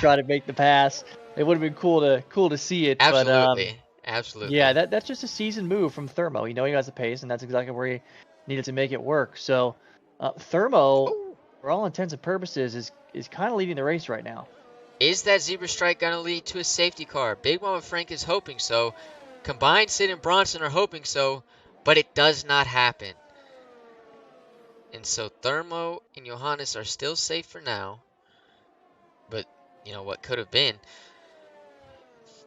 try to make the pass. It would have been cool to see it. Absolutely. But, absolutely. Yeah, that's just a seasoned move from Thermo. He has the pace, and that's exactly where he needed to make it work. So Thermo, for all intents and purposes, is kind of leading the race right now. Is that zebra strike going to lead to a safety car? Big Mama Frank is hoping so. Combined Sid and Bronson are hoping so, but it does not happen. And so Thermo and Johannes are still safe for now. But, what could have been.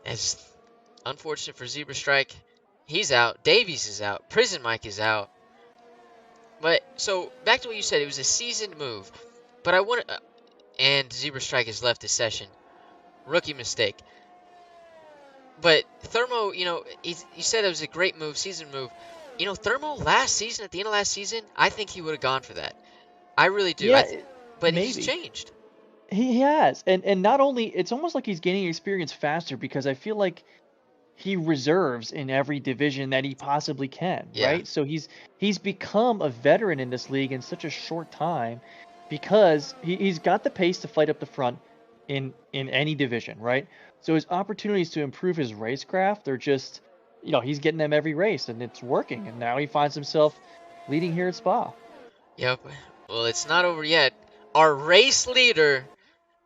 As unfortunate for Zebra Strike, he's out. Davies is out. Prison Mike is out. But, so, back to what you said. It was a seasoned move. But I want to... and Zebra Strike has left the session. Rookie mistake. But Thermo, you said it was a great move, season move. Thermo last season, at the end of last season, I think he would have gone for that. I really do. Yeah, but maybe. He's changed. He has. And not only, it's almost like he's gaining experience faster, because I feel like he reserves in every division that he possibly can, right? So he's become a veteran in this league in such a short time, because he's got the pace to fight up the front in any division, right? So his opportunities to improve his racecraft are just, he's getting them every race, and it's working. And now he finds himself leading here at Spa. Yep. Well, it's not over yet. Our race leader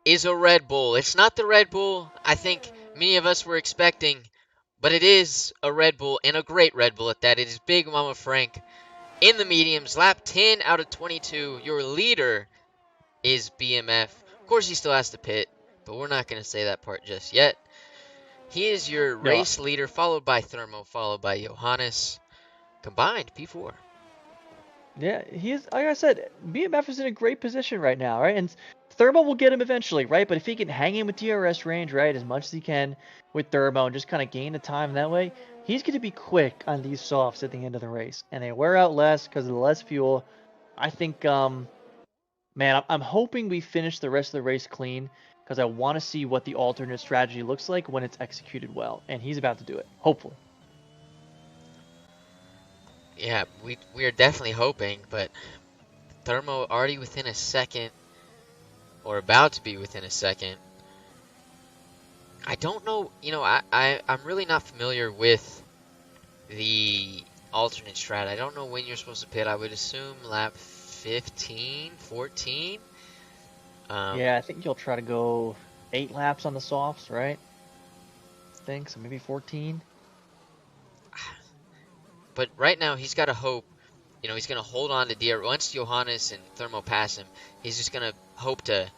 is a Red Bull. It's not the Red Bull I think many of us were expecting, but it is a Red Bull, and a great Red Bull at that. It is Big Mama Frank in the mediums, lap 10 out of 22. Your leader is BMF. Of course, he still has to pit, but we're not going to say that part just yet. He is your race leader, followed by Thermo, followed by Johannes. Combined, P4. Yeah, he's, like I said, BMF is in a great position right now, right? And Thermo will get him eventually, right? But if he can hang in with DRS range, right, as much as he can with Thermo and just kind of gain the time that way, he's going to be quick on these softs at the end of the race. And they wear out less because of the less fuel. I think, man, I'm hoping we finish the rest of the race clean, because I want to see what the alternate strategy looks like when it's executed well. And he's about to do it, hopefully. Yeah, we are definitely hoping, but Thermo already within a second. or about to be within a second. I don't know, I'm really not familiar with the alternate strat. I don't know when you're supposed to pit. I would assume lap 15, 14. Yeah, I think you'll try to go 8 laps on the softs, right? I think so, maybe 14. But right now he's got to hope, he's going to hold on to DR. Once Johannes and Thermo pass him, he's just going to hope to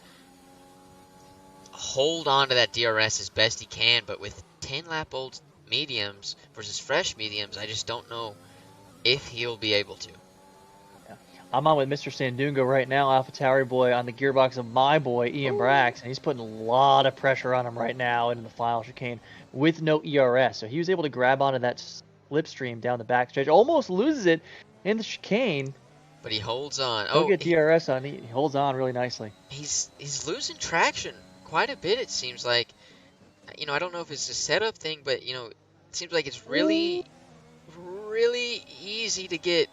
hold on to that DRS as best he can. But with 10 lap old mediums versus fresh mediums, I just don't know if he'll be able to. Yeah. I'm on with Mr. Sandunga right now, AlphaTauri boy, on the gearbox of my boy, Ian Brax, and he's putting a lot of pressure on him right now in the final chicane with no ERS. So he was able to grab onto that slipstream down the backstretch, almost loses it in the chicane. But he holds on. He'll get DRS on. He holds on really nicely. He's losing traction quite a bit, it seems like. I don't know if it's a setup thing, but, it seems like it's really, really easy to get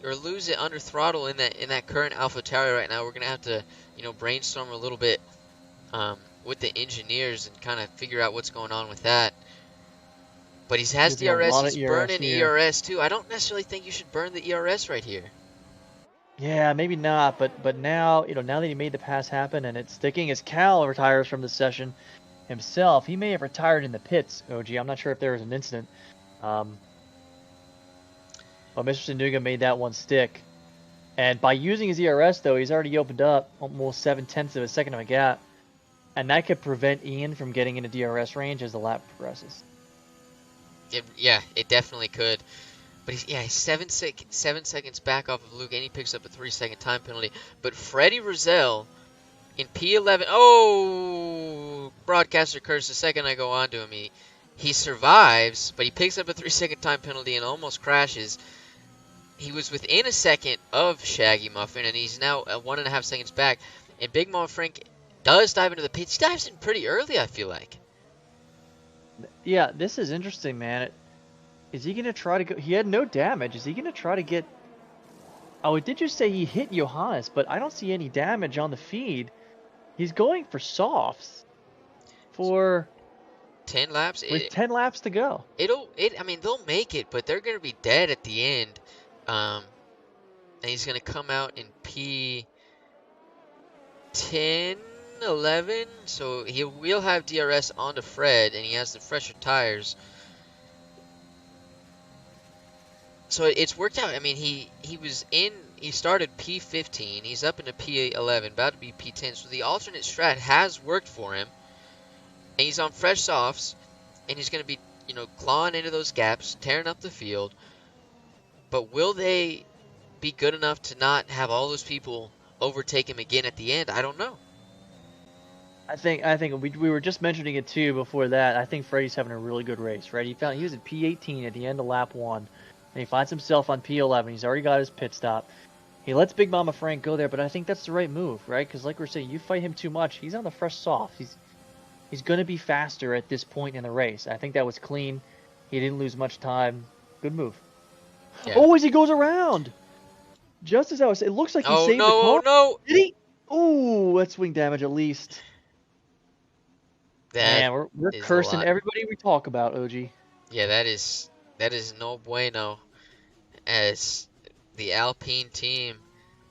or lose it under throttle in that current AlphaTauri right now. We're going to have to, brainstorm a little bit with the engineers and kind of figure out what's going on with that. But he has DRS, he's burning ERS too. I don't necessarily think you should burn the ERS right here. Yeah, maybe not, but now, now that he made the pass happen and it's sticking, as Cal retires from the session himself, he may have retired in the pits, OG. I'm not sure if there was an incident. But Mr. Sandunga made that one stick. And by using his ERS, though, he's already opened up almost 7/10 of a second of a gap. And that could prevent Ian from getting into DRS range as the lap progresses. It definitely could. But he's 7 seconds back off of Luke, and he picks up a 3-second time penalty. But Freddie Rozelle in P11, broadcaster curse the second I go on to him. He survives, but he picks up a 3-second time penalty and almost crashes. He was within a second of Shaggy Muffin, and he's now 1.5 seconds back. And Big Mom Frank does dive into the pits. He dives in pretty early, I feel like. Yeah, this is interesting, man. Is he going to try to go? He had no damage. Is he going to try to get... Oh, did you say he hit Johannes? But I don't see any damage on the feed. He's going for softs for 10 laps. With 10 laps to go. They'll make it, but they're going to be dead at the end. And he's going to come out in P10, 11. So he will have DRS onto Fred, and he has the fresher tires. So it's worked out. I mean, he started P15. He's up into P11, about to be P10. So the alternate strat has worked for him. And he's on fresh softs, and he's going to be, clawing into those gaps, tearing up the field. But will they be good enough to not have all those people overtake him again at the end? I don't know. I think we were just mentioning it too before that. I think Freddie's having a really good race, right? He was at P18 at the end of lap 1. And he finds himself on P11. He's already got his pit stop. He lets Big Mama Frank go there, but I think that's the right move, right? Because like we're saying, you fight him too much, he's on the fresh soft. He's going to be faster at this point in the race. I think that was clean. He didn't lose much time. Good move. Yeah. Oh, as he goes around! Just as I was saying, it looks like he saved the car. Oh, no! Did he? Oh, that's wing damage at least. Man, we're cursing everybody we talk about, OG. Yeah, that is no bueno. As the Alpine team,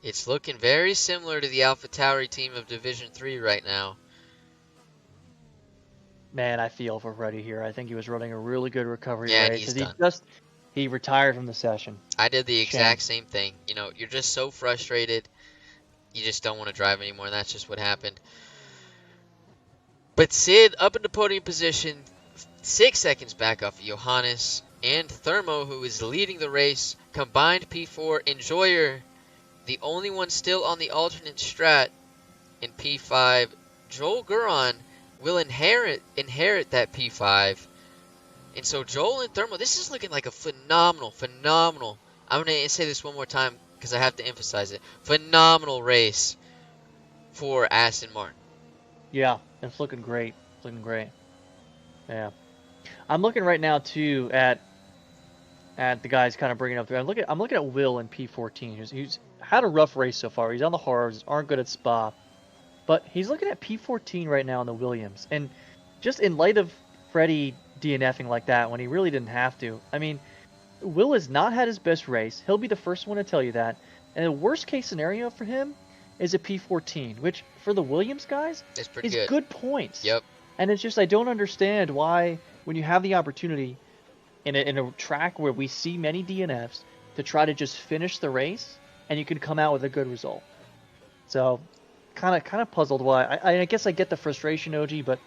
it's looking very similar to the AlphaTauri team of Division 3 right now. Man, I feel for Freddie here. I think he was running a really good recovery race. He's done. He retired from the session. I did the exact same thing. You're just so frustrated. You just don't want to drive anymore, and that's just what happened. But Sid up in the podium position, 6 seconds back off of Johannes and Thermo, who is leading the race. Combined P4. Enjoyer, the only one still on the alternate strat in P5. Joel Guron will inherit that P5. And so Joel and Thermo, this is looking like a phenomenal, I'm going to say this one more time because I have to emphasize it, phenomenal race for Aston Martin. Yeah, it's looking great. Yeah. I'm looking right now, too, at the guys kind of bringing up there. I'm looking at Will in P14, who's had a rough race so far. He's on the hards, aren't good at Spa. but he's looking at P14 right now in the Williams. And just in light of Freddie DNFing like that when he really didn't have to, I mean, Will has not had his best race. He'll be the first one to tell you that. And the worst case scenario for him is a P14, which for the Williams guys It's pretty is good. good points. Yep. And it's just I don't understand why when you have the opportunity in a track where we see many DNFs to try to just finish the race and you can come out with a good result. So kind of puzzled why. I guess I get the frustration, OG, but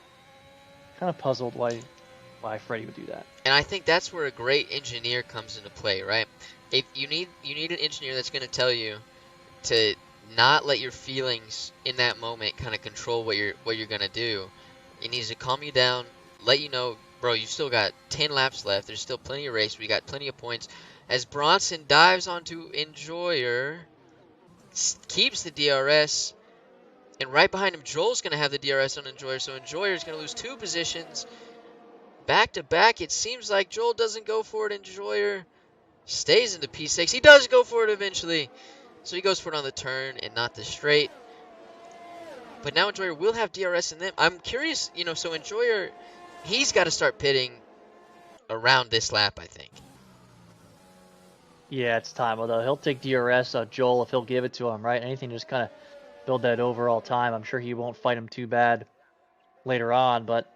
kind of puzzled why Freddie would do that. And I think that's where a great engineer comes into play, right? If you need an engineer that's going to tell you to not let your feelings in that moment kind of control what you're going to do. It needs to calm you down, let you know, bro, you've still got 10 laps left. There's still plenty of race. We got plenty of points. As Bronson dives onto Enjoyer, keeps the DRS, and right behind him, Joel's going to have the DRS on Enjoyer, so Enjoyer is going to lose 2 positions. Back to back, it seems like Joel doesn't go for it. Enjoyer stays in the P6. He does go for it eventually. So he goes for it on the turn and not the straight. But now Enjoyer will have DRS in them. I'm curious, so Enjoyer, he's got to start pitting around this lap, I think. Yeah, it's time. Although he'll take DRS Joel if he'll give it to him, right? Anything to just kind of build that overall time. I'm sure he won't fight him too bad later on, but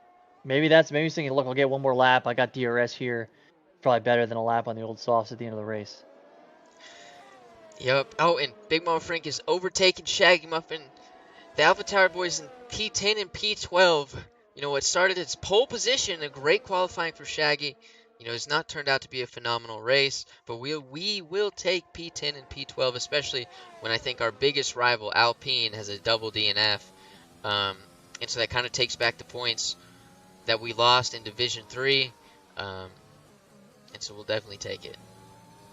maybe he's thinking, look, I'll get one more lap. I got DRS here. Probably better than a lap on the old softs at the end of the race. Yep. Oh, and Big Mama Frank is overtaking Shaggy Muffin. The Alpha Tower boys in P10 and P12. It started its pole position, a great qualifying for Shaggy. It's not turned out to be a phenomenal race, but we will take P10 and P12, especially when I think our biggest rival, Alpine, has a double DNF. And so that kind of takes back the points that we lost in Division 3. And so we'll definitely take it.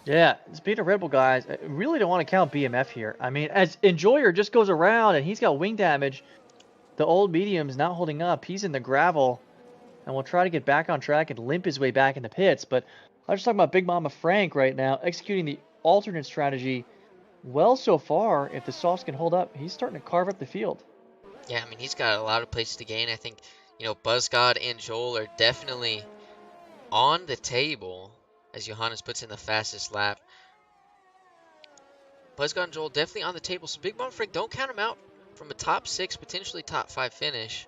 Yeah, speaking of Red Bull guys, I really don't want to count BMF here. I mean, as Enjoyer just goes around and he's got wing damage, the old medium's not holding up. He's in the gravel, and will try to get back on track and limp his way back in the pits. But I was just talking about Big Mama Frank right now, executing the alternate strategy well so far. If the softs can hold up, he's starting to carve up the field. Yeah, I mean, he's got a lot of places to gain. I think, BuzzGod and Joel are definitely on the table as Johannes puts in the fastest lap. BuzzGod and Joel definitely on the table. So Big Mama Frank, don't count him out from a top 6, potentially top 5 finish.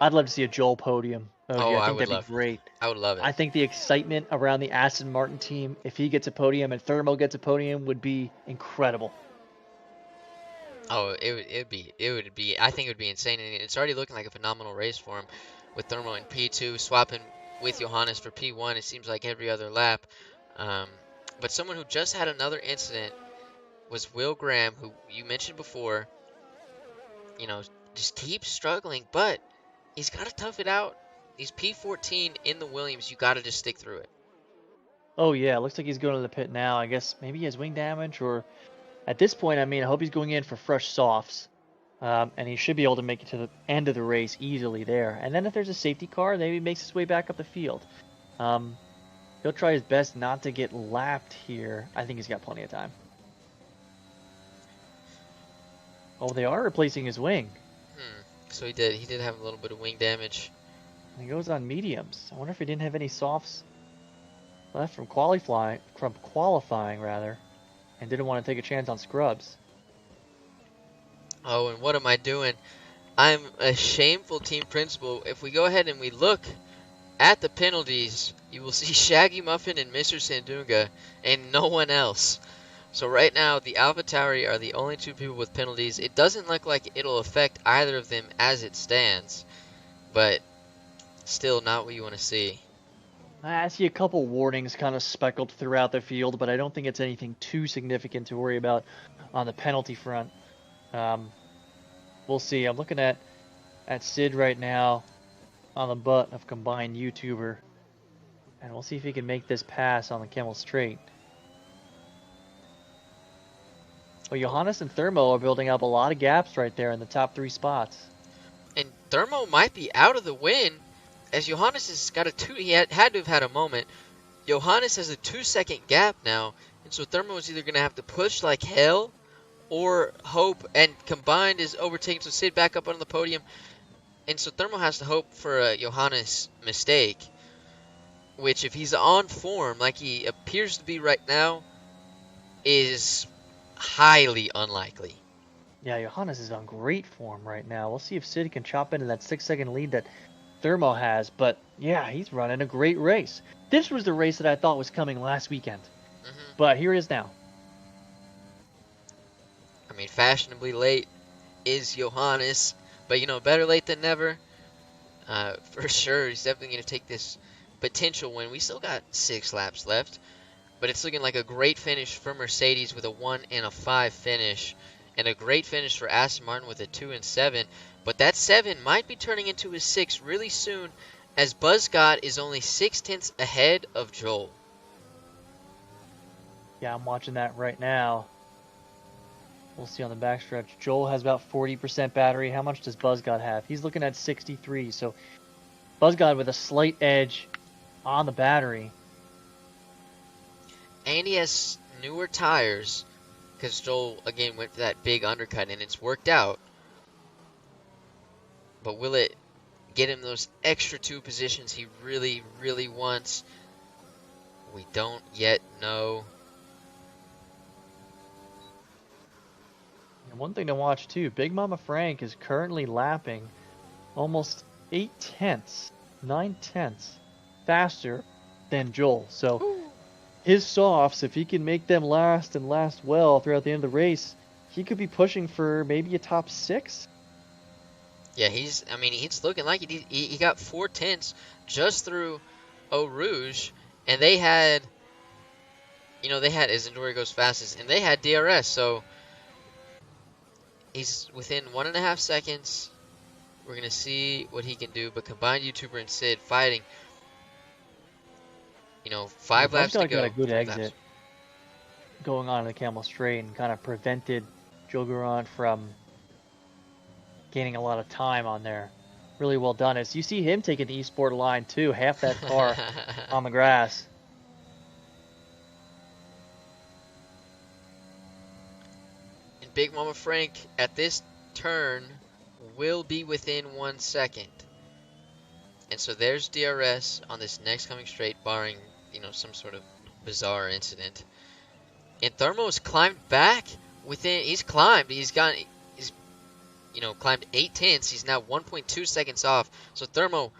I'd love to see a Joel podium. I think that'd be great. I would love it. I think the excitement around the Aston Martin team, if he gets a podium and Thermo gets a podium, would be incredible. Oh, it would be. I think it would be insane, and it's already looking like a phenomenal race for him, with Thermo in P2 swapping with Johannes for P1. It seems like every other lap. But someone who just had another incident was Will Graham, who you mentioned before. Just keeps struggling, but he's got to tough it out. He's P14 in the Williams. You got to just stick through it. Oh yeah, looks like he's going to the pit now. I guess maybe he has wing damage, or at this point, I mean, I hope he's going in for fresh softs. And he should be able to make it to the end of the race easily there. And then if there's a safety car, maybe he makes his way back up the field. He'll try his best not to get lapped here. I think he's got plenty of time. Oh, they are replacing his wing. So he did have a little bit of wing damage. And he goes on mediums. I wonder if he didn't have any softs left from qualifying, and didn't want to take a chance on scrubs. Oh, and what am I doing? I'm a shameful team principal. If we go ahead and we look at the penalties, you will see Shaggy Muffin and Mr. Sandunga and no one else. So right now, the AlphaTauri are the only 2 people with penalties. It doesn't look like it'll affect either of them as it stands, but still not what you want to see. I see a couple warnings kind of speckled throughout the field, but I don't think it's anything too significant to worry about on the penalty front. We'll see. I'm looking at Sid right now on the butt of combined YouTuber, and we'll see if he can make this pass on the Camel Straight. Well, Johannes and Thermo are building up a lot of gaps right there in the top 3 spots. And Thermo might be out of the win, as Johannes has got he had to have had a moment. Johannes has a 2-second gap now, and so Thermo is either going to have to push like hell, or hope, and combined is overtaking. So Sid back up on the podium. And so Thermo has to hope for a Johannes mistake, which if he's on form like he appears to be right now, is highly unlikely. Yeah, Johannes is on great form right now. We'll see if Sid can chop into that 6-second lead that Thermo has. But yeah, he's running a great race. This was the race that I thought was coming last weekend. But here it is now. I mean, fashionably late is Johannes, but better late than never. For sure, he's definitely going to take this potential win. We still got 6 laps left, but it's looking like a great finish for Mercedes with a 1 and a 5 finish, and a great finish for Aston Martin with a 2 and 7. But that 7 might be turning into a 6 really soon, as Buzzcott is only 6/10 ahead of Joel. Yeah, I'm watching that right now. We'll see on the backstretch. Joel has about 40% battery. How much does Buzzcott have? He's looking at 63. So Buzzcott with a slight edge on the battery. And he has newer tires, because Joel, again, went for that big undercut, and it's worked out. But will it get him those extra 2 positions he really, really wants? We don't yet know. And one thing to watch too, Big Mama Frank is currently lapping almost 8/10, 9/10 faster than Joel. So his softs, if he can make them last and last well throughout the end of the race, he could be pushing for maybe a top 6. Yeah, he's looking like it. He got 4/10 just through Eau Rouge, and they had, as Enduro goes fastest, and they had DRS, so he's within 1.5 seconds. We're going to see what he can do, but combined YouTuber and Sid fighting, 5 laps to go. Got a good exit laps. going on in the Camel Straight and kind of prevented Joe Garant from gaining a lot of time on there. Really well done. As you see him taking the eSport line too, half that car on the grass. And Big Mama Frank at this turn will be within 1 second. And so there's DRS on this next coming straight, barring, some sort of bizarre incident. And Thermo's climbed back he's climbed 8/10. He's now 1.2 seconds off. So Thermo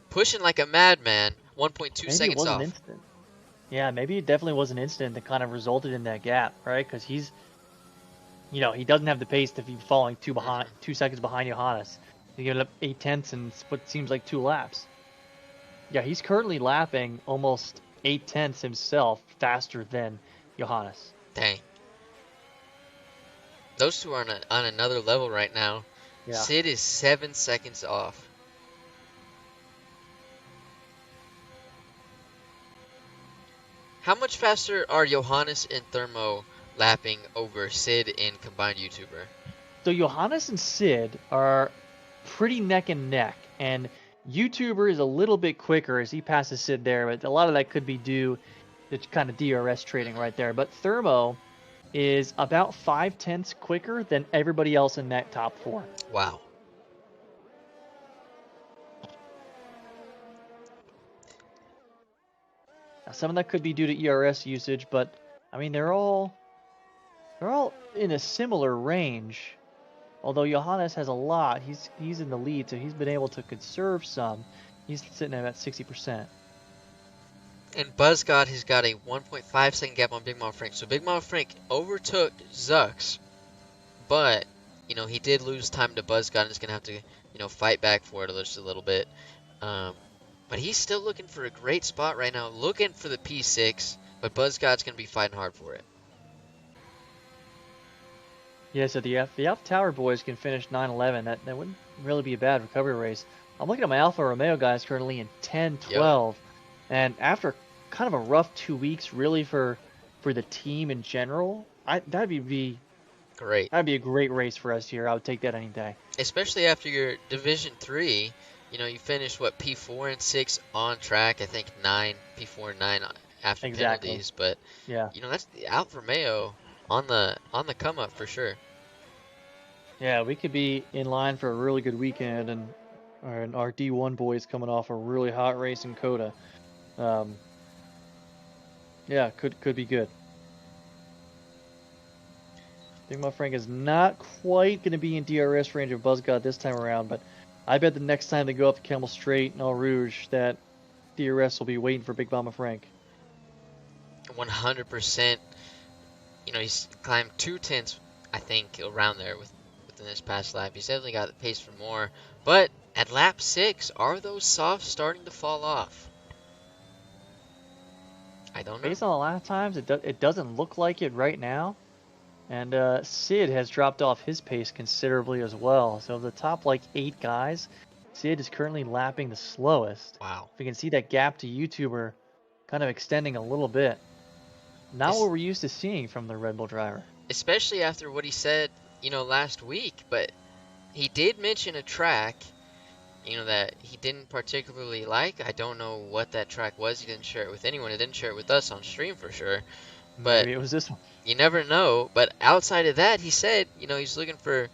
pushing like a madman, 1.2 seconds off. Instant. Yeah, maybe it definitely was an incident that kind of resulted in that gap, right? Because he's, he doesn't have the pace to be falling 2 seconds behind Johannes. He get up 8/10 in what seems like 2 laps. Yeah, he's currently lapping almost 8/10 himself faster than Johannes. Dang. Those two are on another level right now. Yeah. Sid is 7 seconds off. How much faster are Johannes and Thermo lapping over Sid and combined YouTuber? So Johannes and Sid are pretty neck and neck, and YouTuber is a little bit quicker as he passes Sid there, but a lot of that could be due to kind of DRS trading right there. But Thermo is about 5/10 quicker than everybody else in that top 4. Wow. Now, some of that could be due to ERS usage, but I mean they're all in a similar range. Although Johannes has a lot, he's in the lead, so he's been able to conserve some. He's sitting at about 60%. And Buzzcott has got a 1.5 second gap on Big Mama Frank. So Big Mama Frank overtook Zux, but he did lose time to Buzzcott and is gonna have to fight back for it just a little bit. But he's still looking for a great spot right now, looking for the P6. But Buzzcott's gonna be fighting hard for it. Yeah, so the Alpha Tower boys can finish 9-11. That wouldn't really be a bad recovery race. I'm looking at my Alfa Romeo guys currently in 10-12, yep. And after kind of a rough 2 weeks, really for the team in general, that'd be great. That'd be a great race for us here. I would take that any day. Especially after your Division 3, you finished P4 and 6 on track. I think 9 P4 and 9 after penalties, but yeah, that's the Alfa Romeo. on the come up for sure. Yeah, we could be in line for a really good weekend, and our D1 boys coming off a really hot race in Coda. Um, yeah, could be good. Big Mama Frank is not quite going to be in DRS range of Buzzgod this time around, but I bet the next time they go up to Camel Straight and Eau Rouge that DRS will be waiting for Big Mama Frank. 100%. He's climbed 2 tenths, I think, around there within this past lap. He's definitely got the pace for more. But at lap 6, are those softs starting to fall off? I don't know. Based on the last times, it doesn't look like it right now. And Sid has dropped off his pace considerably as well. So of the top like 8 guys, Sid is currently lapping the slowest. Wow. We can see that gap to YouTuber kind of extending a little bit. Not what we're used to seeing from the Red Bull driver. Especially after what he said, last week. But he did mention a track, that he didn't particularly like. I don't know what that track was. He didn't share it with anyone. He didn't share it with us on stream for sure. But Maybe it was this one. you never know. But outside of that, he said, he's looking for,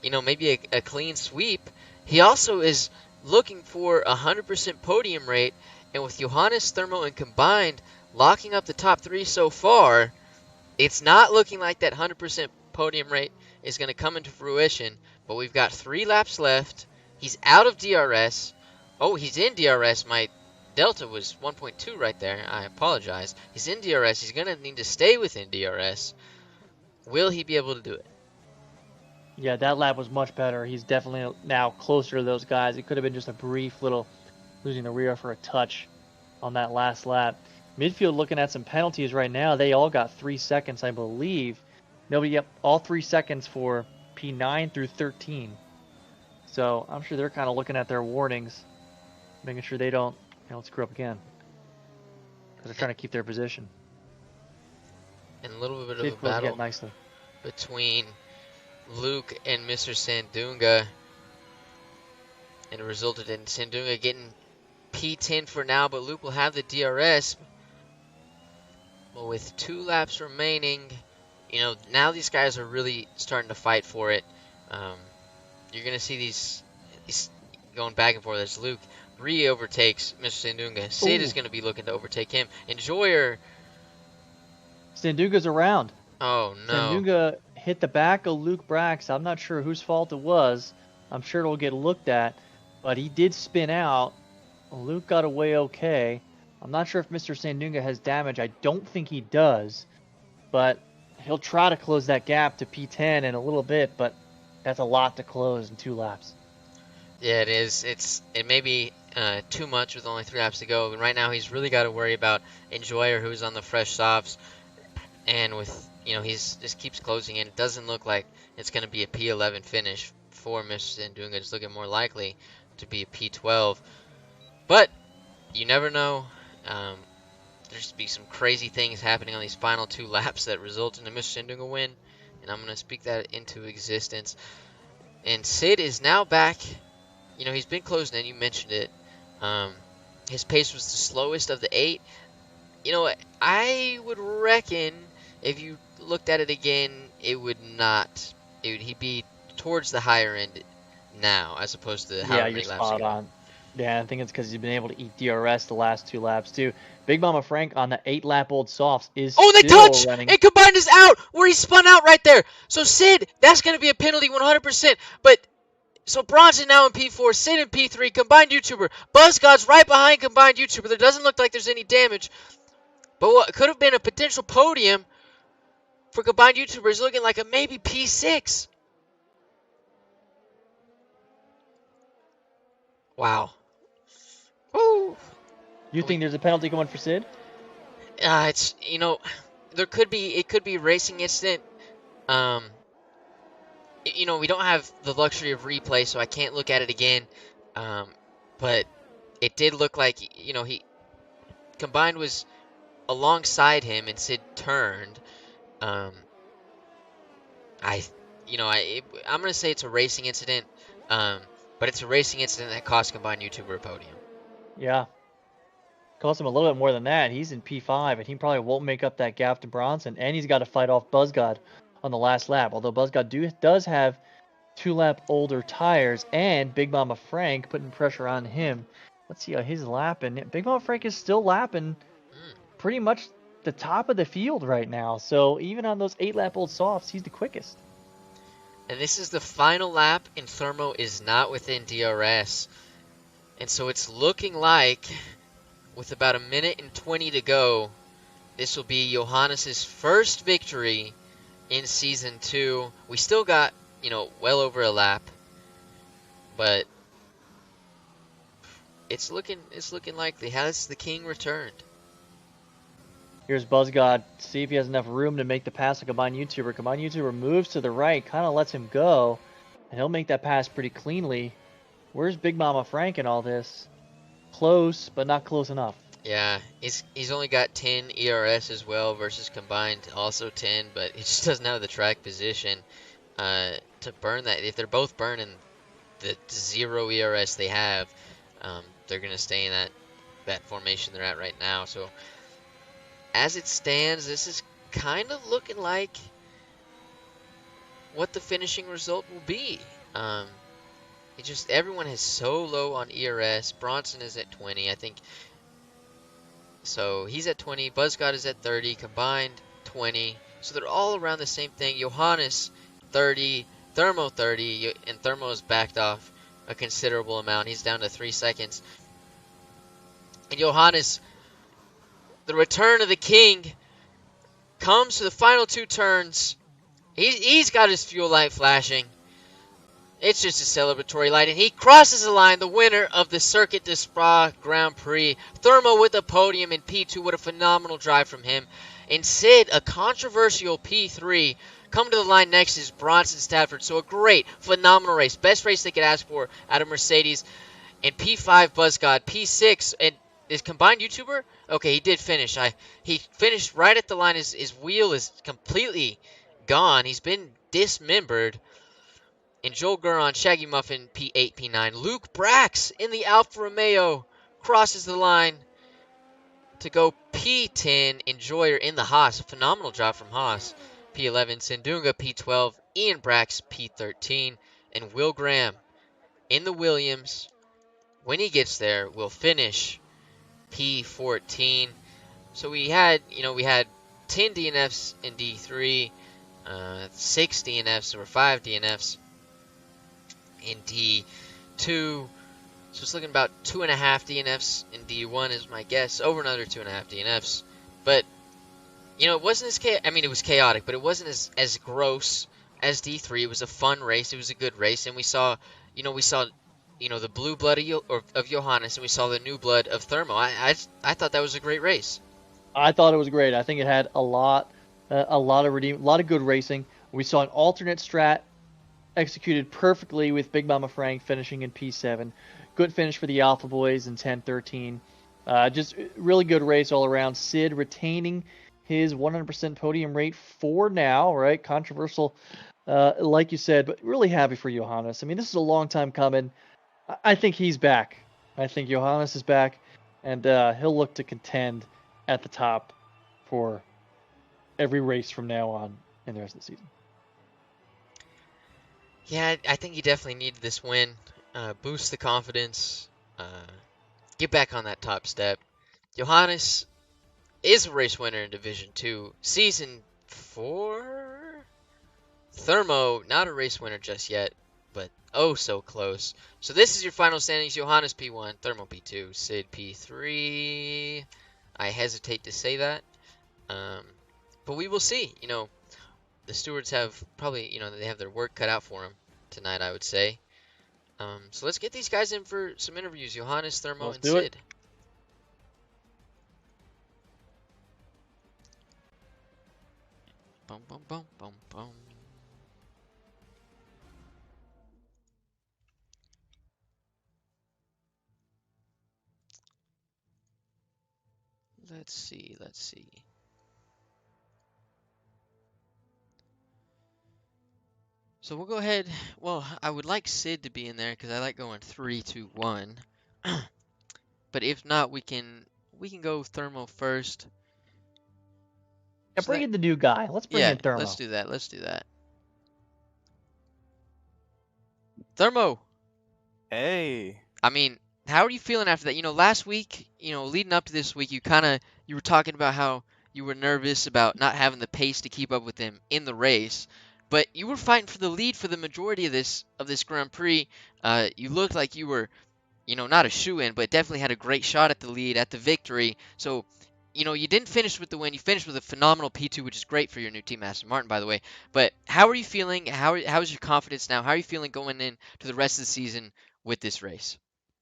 maybe a clean sweep. He also is looking for 100% podium rate. And with Johannes, Thermo, and Combined locking up the top 3 so far, it's not looking like that 100% podium rate is going to come into fruition. But we've got 3 laps left. He's out of DRS. Oh, he's in DRS. My delta was 1.2 right there. I apologize. He's in DRS. He's going to need to stay within DRS. Will he be able to do it? Yeah, that lap was much better. He's definitely now closer to those guys. It could have been just a brief little losing the rear for a touch on that last lap. Midfield looking at some penalties right now. They all got 3 seconds, I believe. Nobody up all 3 seconds for P9 through 13. So I'm sure they're kind of looking at their warnings, making sure they don't screw up again. Because they're trying to keep their position. And a little bit of a battle nicely between Luke and Mr. Sandunga. And it resulted in Sandunga getting P10 for now, but Luke will have the DRS. But with 2 laps remaining, now these guys are really starting to fight for it. You're going to see these going back and forth as Luke re-overtakes Mr. Sandunga. Sid is going to be looking to overtake him. Enjoyer. Sandunga's around. Oh, no. Sandunga hit the back of Luke Brax. I'm not sure whose fault it was. I'm sure it'll get looked at. But he did spin out. Luke got away okay. I'm not sure if Mr. Sandunga has damage. I don't think he does. But he'll try to close that gap to P10 in a little bit, but that's a lot to close in 2 laps. Yeah, it is. It may be too much with only 3 laps to go. And right now he's really got to worry about Enjoyer, who's on the fresh softs. And with, he's just keeps closing in. It doesn't look like it's going to be a P11 finish for Mr. Sandunga. It's looking more likely to be a P12. But you never know. There's be some crazy things happening on these final 2 laps that result in a Mr. Sandunga win. And I'm going to speak that into existence. And Sid is now back. He's been closing in. You mentioned it. His pace was the slowest of the 8. I would reckon if you looked at it again, it would not. He'd be towards the higher end now, as opposed to how many laps ago. On. Yeah, I think it's because he's been able to eat DRS the last 2 laps too. Big Mama Frank on the 8-lap-old softs is they still touch! running. And Combined is out where he spun out right there. So Sid, that's going to be a penalty 100%. But so Bronson now in P4, Sid in P3, Combined YouTuber. Buzzgod's right behind Combined YouTuber. There doesn't look like there's any damage. But what could have been a potential podium for Combined YouTuber is looking like a maybe P6. Wow. Woo. You think there's a penalty coming for Sid? It's it could be racing incident. We don't have the luxury of replay, so I can't look at it again. But it did look like he Combined was alongside him and Sid turned. I'm gonna say it's a racing incident. But it's a racing incident that cost Combined YouTuber a podium. Yeah. Cost him a little bit more than that. He's in P5, and he probably won't make up that gap to Bronson, and he's got to fight off Buzzgod on the last lap. Although Buzzgod does have 2 lap older tires, and Big Mama Frank putting pressure on him. Let's see how he's lapping. Big Mama Frank is still lapping Mm. pretty much the top of the field right now. So even on those 8-lap old softs, he's the quickest. And this is the final lap, and Thermo is not within DRS. And so it's looking like, with about a minute and 20 to go, this will be Johannes's first victory in Season 2. We still got, well over a lap. But it's looking likely. Has the king returned? Here's Buzzgod. See if he has enough room to make the pass to Combined YouTuber. Combined YouTuber moves to the right, kind of lets him go, and he'll make that pass pretty cleanly. Where's Big Mama Frank in all this? Close, but not close enough. Yeah, he's only got 10 ERS as well versus combined also 10, but he just doesn't have the track position to burn that. If they're both burning the 0 ERS they have, they're going to stay in that formation they're at right now. So as it stands, this is kind of looking like what the finishing result will be. Everyone is so low on ERS. Bronson is at 20, I think. So he's at 20. Buzzgod is at 30. Combined 20. So they're all around the same thing. Johannes 30. Thermo 30. And Thermo has backed off a considerable amount. He's down to 3 seconds. And Johannes, the return of the king, comes to the final 2 turns. He's got his fuel light flashing. It's just a celebratory light, and he crosses the line, the winner of the Circuit de Spa Grand Prix. Thermo with the podium in P2. What a phenomenal drive from him. And Sid, a controversial P3. Coming to the line next is Bronson Stafford. So a great, phenomenal race. Best race they could ask for out of Mercedes. And P5 Buzzgod. P6, and is combined YouTuber? Okay, he did finish. He finished right at the line. His wheel is completely gone. He's been dismembered. And Joel Guron, Shaggy Muffin, P8, P9. Luke Brax in the Alfa Romeo crosses the line to go P10. Enjoyer in the Haas. A phenomenal job from Haas. P11. Sandunga, P12. Ian Brax, P13. And Will Graham in the Williams, when he gets there, will finish P14. So we had 10 DNFs in D3, 6 DNFs, or 5 DNFs in D2. So it's looking about 2.5 DNFs in D1 is my guess. Over another 2.5 DNFs. But, it wasn't it was chaotic, but it wasn't as gross as D3. It was a fun race. It was a good race. And we saw the blue blood of Johannes, and we saw the new blood of Thermo. I thought that was a great race. I thought it was great. I think it had a lot of good racing. We saw an alternate strat executed perfectly with Big Mama Frank finishing in P7. Good finish for the Alpha Boys in 10-13. Just really good race all around. Sid retaining his 100% podium rate for now, right? Controversial, like you said, but really happy for Johannes. I mean, this is a long time coming. I think he's back. I think Johannes is back, and he'll look to contend at the top for every race from now on in the rest of the season. Yeah, I think he definitely needed this win. Boost the confidence. Get back on that top step. Johannes is a race winner in Division 2. Season 4? Thermo, not a race winner just yet, but oh so close. So this is your final standings. Johannes P1, Thermo P2, Sid P3. I hesitate to say that. But we will see. The stewards have probably, they have their work cut out for them tonight, I would say. So let's get these guys in for some interviews. Johannes, Thermo, Let's and do Sid. it. Bum, bum, bum, bum, bum. Let's see. So we'll go ahead. Well, I would like Sid to be in there because I like going 3, 2, 1. But if not, we can we can go Thermo first. Yeah, So bring that in the new guy. Let's bring yeah, in let's Thermo. do that. Let's do that. Thermo. Hey, I mean, how are you feeling after that? Last week, leading up to this week, you were talking about how you were nervous about not having the pace to keep up with them in the race, but you were fighting for the lead for the majority of this Grand Prix. You looked like you were, not a shoe-in, but definitely had a great shot at the lead, at the victory. So, you didn't finish with the win. You finished with a phenomenal P2, which is great for your new team, Aston Martin, by the way. But how are you feeling? How's your confidence now? How are you feeling going in to the rest of the season with this race?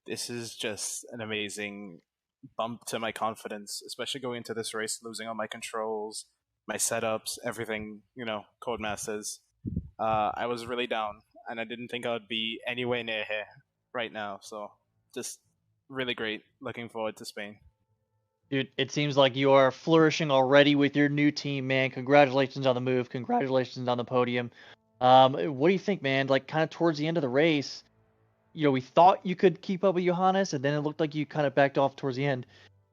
this is just an amazing bump to my confidence, especially going into this race, losing all my controls, my setups, everything, Codemasters. I was really down, and I didn't think I would be anywhere near here right now. So, just really great. Looking forward to Spain. Dude, it seems like you are flourishing already with your new team, man. Congratulations on the move. Congratulations on the podium. What do you think, man? Like, kind of towards the end of the race, we thought you could keep up with Johannes, and then it looked like you kind of backed off towards the end.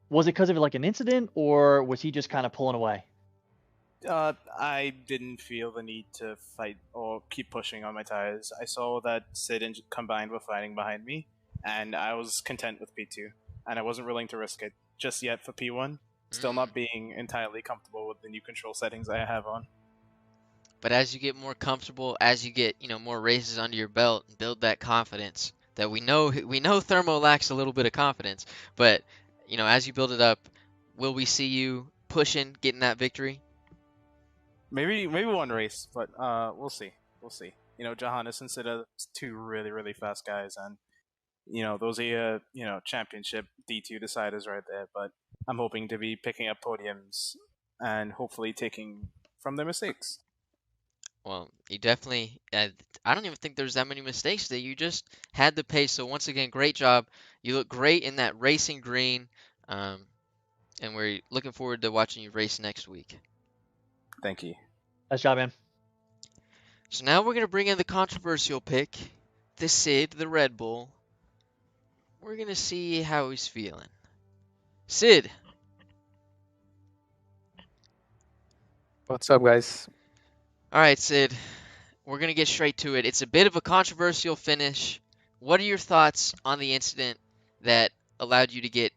Was it because of like an incident, or was he just kind of pulling away? I didn't feel the need to fight or keep pushing on my tires. I saw that Sid and Combined were fighting behind me, and I was content with P2, and I wasn't willing to risk it just yet for P1. Still Mm. not being entirely comfortable with the new control settings I have on. But as you get more comfortable, as you get, more races under your belt, and build that confidence that we know Thermo lacks a little bit of confidence, but as you build it up, will we see you pushing, getting that victory? Maybe one race, but we'll see. We'll see. Johannes and Sid are two really really fast guys, and those are your championship D2 deciders right there. But I'm hoping to be picking up podiums and hopefully taking from their mistakes. Well, you definitely. I don't even think there's that many mistakes that you just had the pace. So once again, great job. You look great in that racing green, um, and we're looking forward to watching you race next week. Thank you. Nice job, man. So now we're gonna bring in the controversial pick, the Sid, the Red Bull. We're gonna see how he's feeling. Sid, What's up, guys? all right, Sid. We're gonna get straight to it. It's a bit of a controversial finish. What are your thoughts on the incident that allowed you to get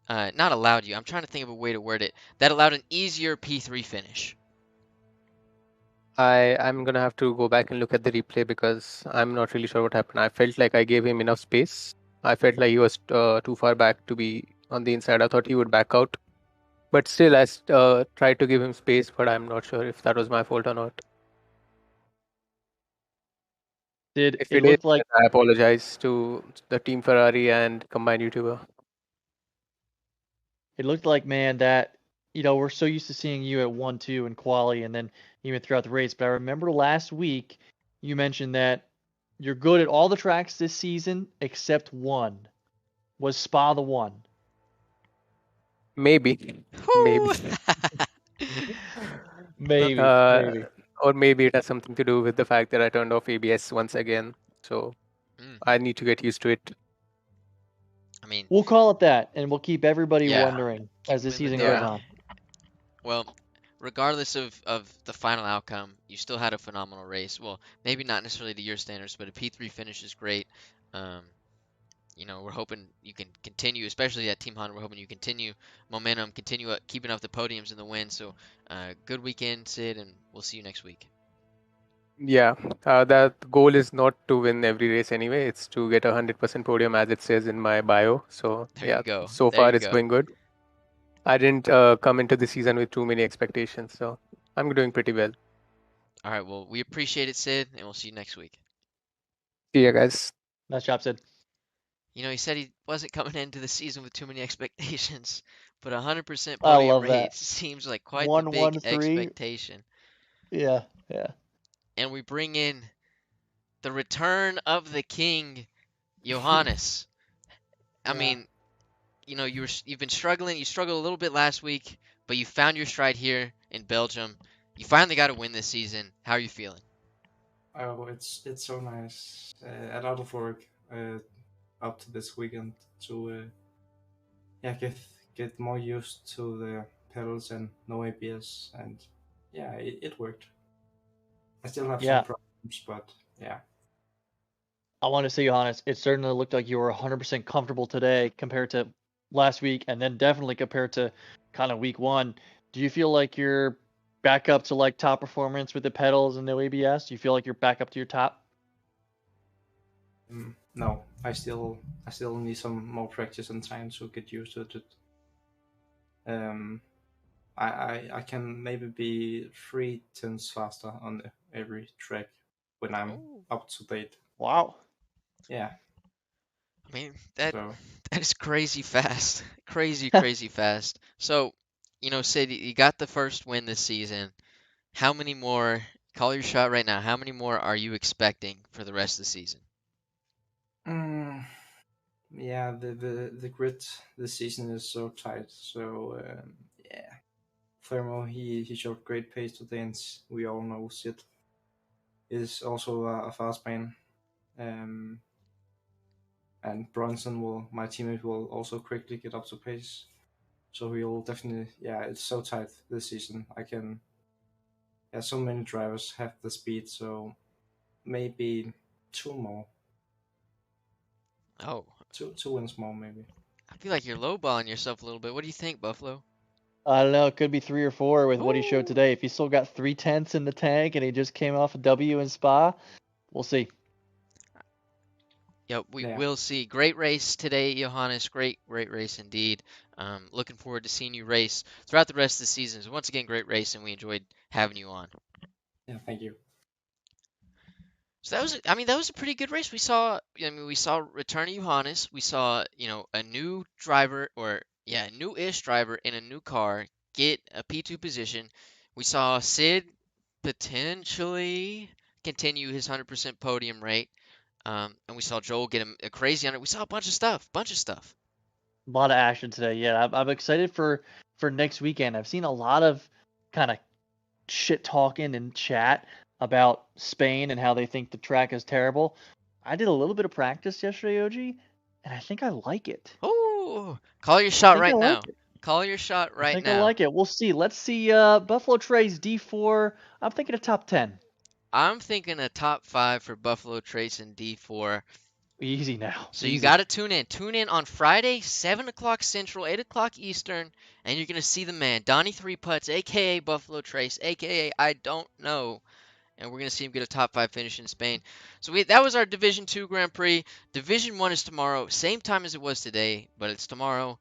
not allowed you, I'm trying to think of a way to word it, that allowed an easier P3 finish? I'm gonna have to go back and look at the replay because I'm not really sure what happened. I felt like I gave him enough space. I felt like he was too far back to be on the inside. I thought he would back out, but still, I tried to give him space. But I'm not sure if that was my fault or not. Did If it he did, looked like then I apologize to the team Ferrari and combined YouTuber. it looked like, man, that we're so used to seeing you at 1-2 in quali and then even throughout the race. But I remember last week you mentioned that you're good at all the tracks this season except one. Was Spa the one? Maybe, maybe. Whoo! Maybe, Uh, maybe. or maybe it has something to do with the fact that I turned off ABS once again. So Mm, I need to get used to it. I mean, We'll call it that, and we'll keep everybody yeah, wondering keep as him the in the season goes dark. Yeah. on. Well, regardless of the final outcome, you still had a phenomenal race. Well, maybe not necessarily to your standards, but a P3 finish is great. Um, we're hoping you can continue, especially at Team Honda. We're hoping you continue momentum, continue keeping up the podiums and the win. So, good weekend, Sid, and we'll see you next week. Yeah, that goal is not to win every race anyway. It's to get 100% podium as it says in my bio. So There you yeah, go. so There far you it's go. going good. I didn't come into the season with too many expectations, so I'm doing pretty well. All right. Well, we appreciate it, Sid, and we'll see you next week. See ya, guys. Nice job, Sid. He said he wasn't coming into the season with too many expectations, but 100% I podium love rate that. seems like quite the One, big 1-3. expectation. Yeah, yeah, And we bring in the return of the king, Johannes. I Yeah. mean, you've been struggling. You struggled a little bit last week, but you found your stride here in Belgium. You finally got a win this season. How are you feeling? Oh, it's so nice. A lot of work up to this weekend to yeah, get more used to the pedals and no ABS, and yeah, it worked. I still have some Yeah, problems, but yeah. I want to say, Johannes, it certainly looked like you were 100% comfortable today compared to last week, and then definitely compared to kind of week one. Do you feel like you're back up to like top performance with the pedals and no ABS? Do you feel like you're back up to your top? No, I still need some more practice and time to get used to it. Um, I can maybe be 3 tenths faster on every track when I'm Oh, up to date. Wow. Yeah, I mean that so that is crazy fast, crazy fast. So, Sid, you got the first win this season. How many more? Call your shot right now. How many more are you expecting for the rest of the season? mm, yeah, the grid this season is so tight. So yeah, Thermo he showed great pace today, and we all know Sid is also a fast man. Um, and Bronson will my teammate will also quickly get up to pace. So we'll definitely, yeah, it's so tight this season. Yeah, so many drivers have the speed, so maybe two more, Oh, two wins more, maybe. I feel like you're lowballing yourself a little bit. What do you think, Buffalo? I don't know. It could be 3 or 4 with what he showed Ooh. today. If he still got 3 tenths in the tank and he just came off a W in Spa, we'll see. Yep, we Yeah, will see. Great race today, Johannes. Great race indeed. Looking forward to seeing you race throughout the rest of the season. So once again, great race, and we enjoyed having you on. yeah, thank you. So that was a pretty good race. We saw return of Johannes. We saw, a new driver, or yeah, a new-ish driver in a new car get a P2 position. We saw Sid potentially continue his 100% podium rate. And we saw Joel get a crazy under. We saw a bunch of stuff. A lot of action today. Yeah, I'm excited for next weekend. I've seen a lot of kind of shit talking and chat about Spain and how they think the track is terrible. I did a little bit of practice yesterday, OG, and I think I like it. Oh, call your I shot think I right like now. it. Call your shot I right think I now. like it. We'll see. Let's see. Buffalo Trace D4. I'm thinking a top 10. I'm thinking a top five for Buffalo Trace and D4. Easy now. So you got Easy. to tune in. Tune in on Friday, 7 o'clock Central, 8 o'clock Eastern, and you're going to see the man, Donnie Three Putts, a.k.a. Buffalo Trace, a.k.a. I don't know. And we're going to see him get a top five finish in Spain. So that was our Division 2 Grand Prix. Division 1 is tomorrow, same time as it was today, but it's tomorrow.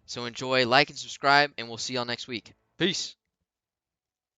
So enjoy, like, and subscribe, and we'll see y'all next week. Peace.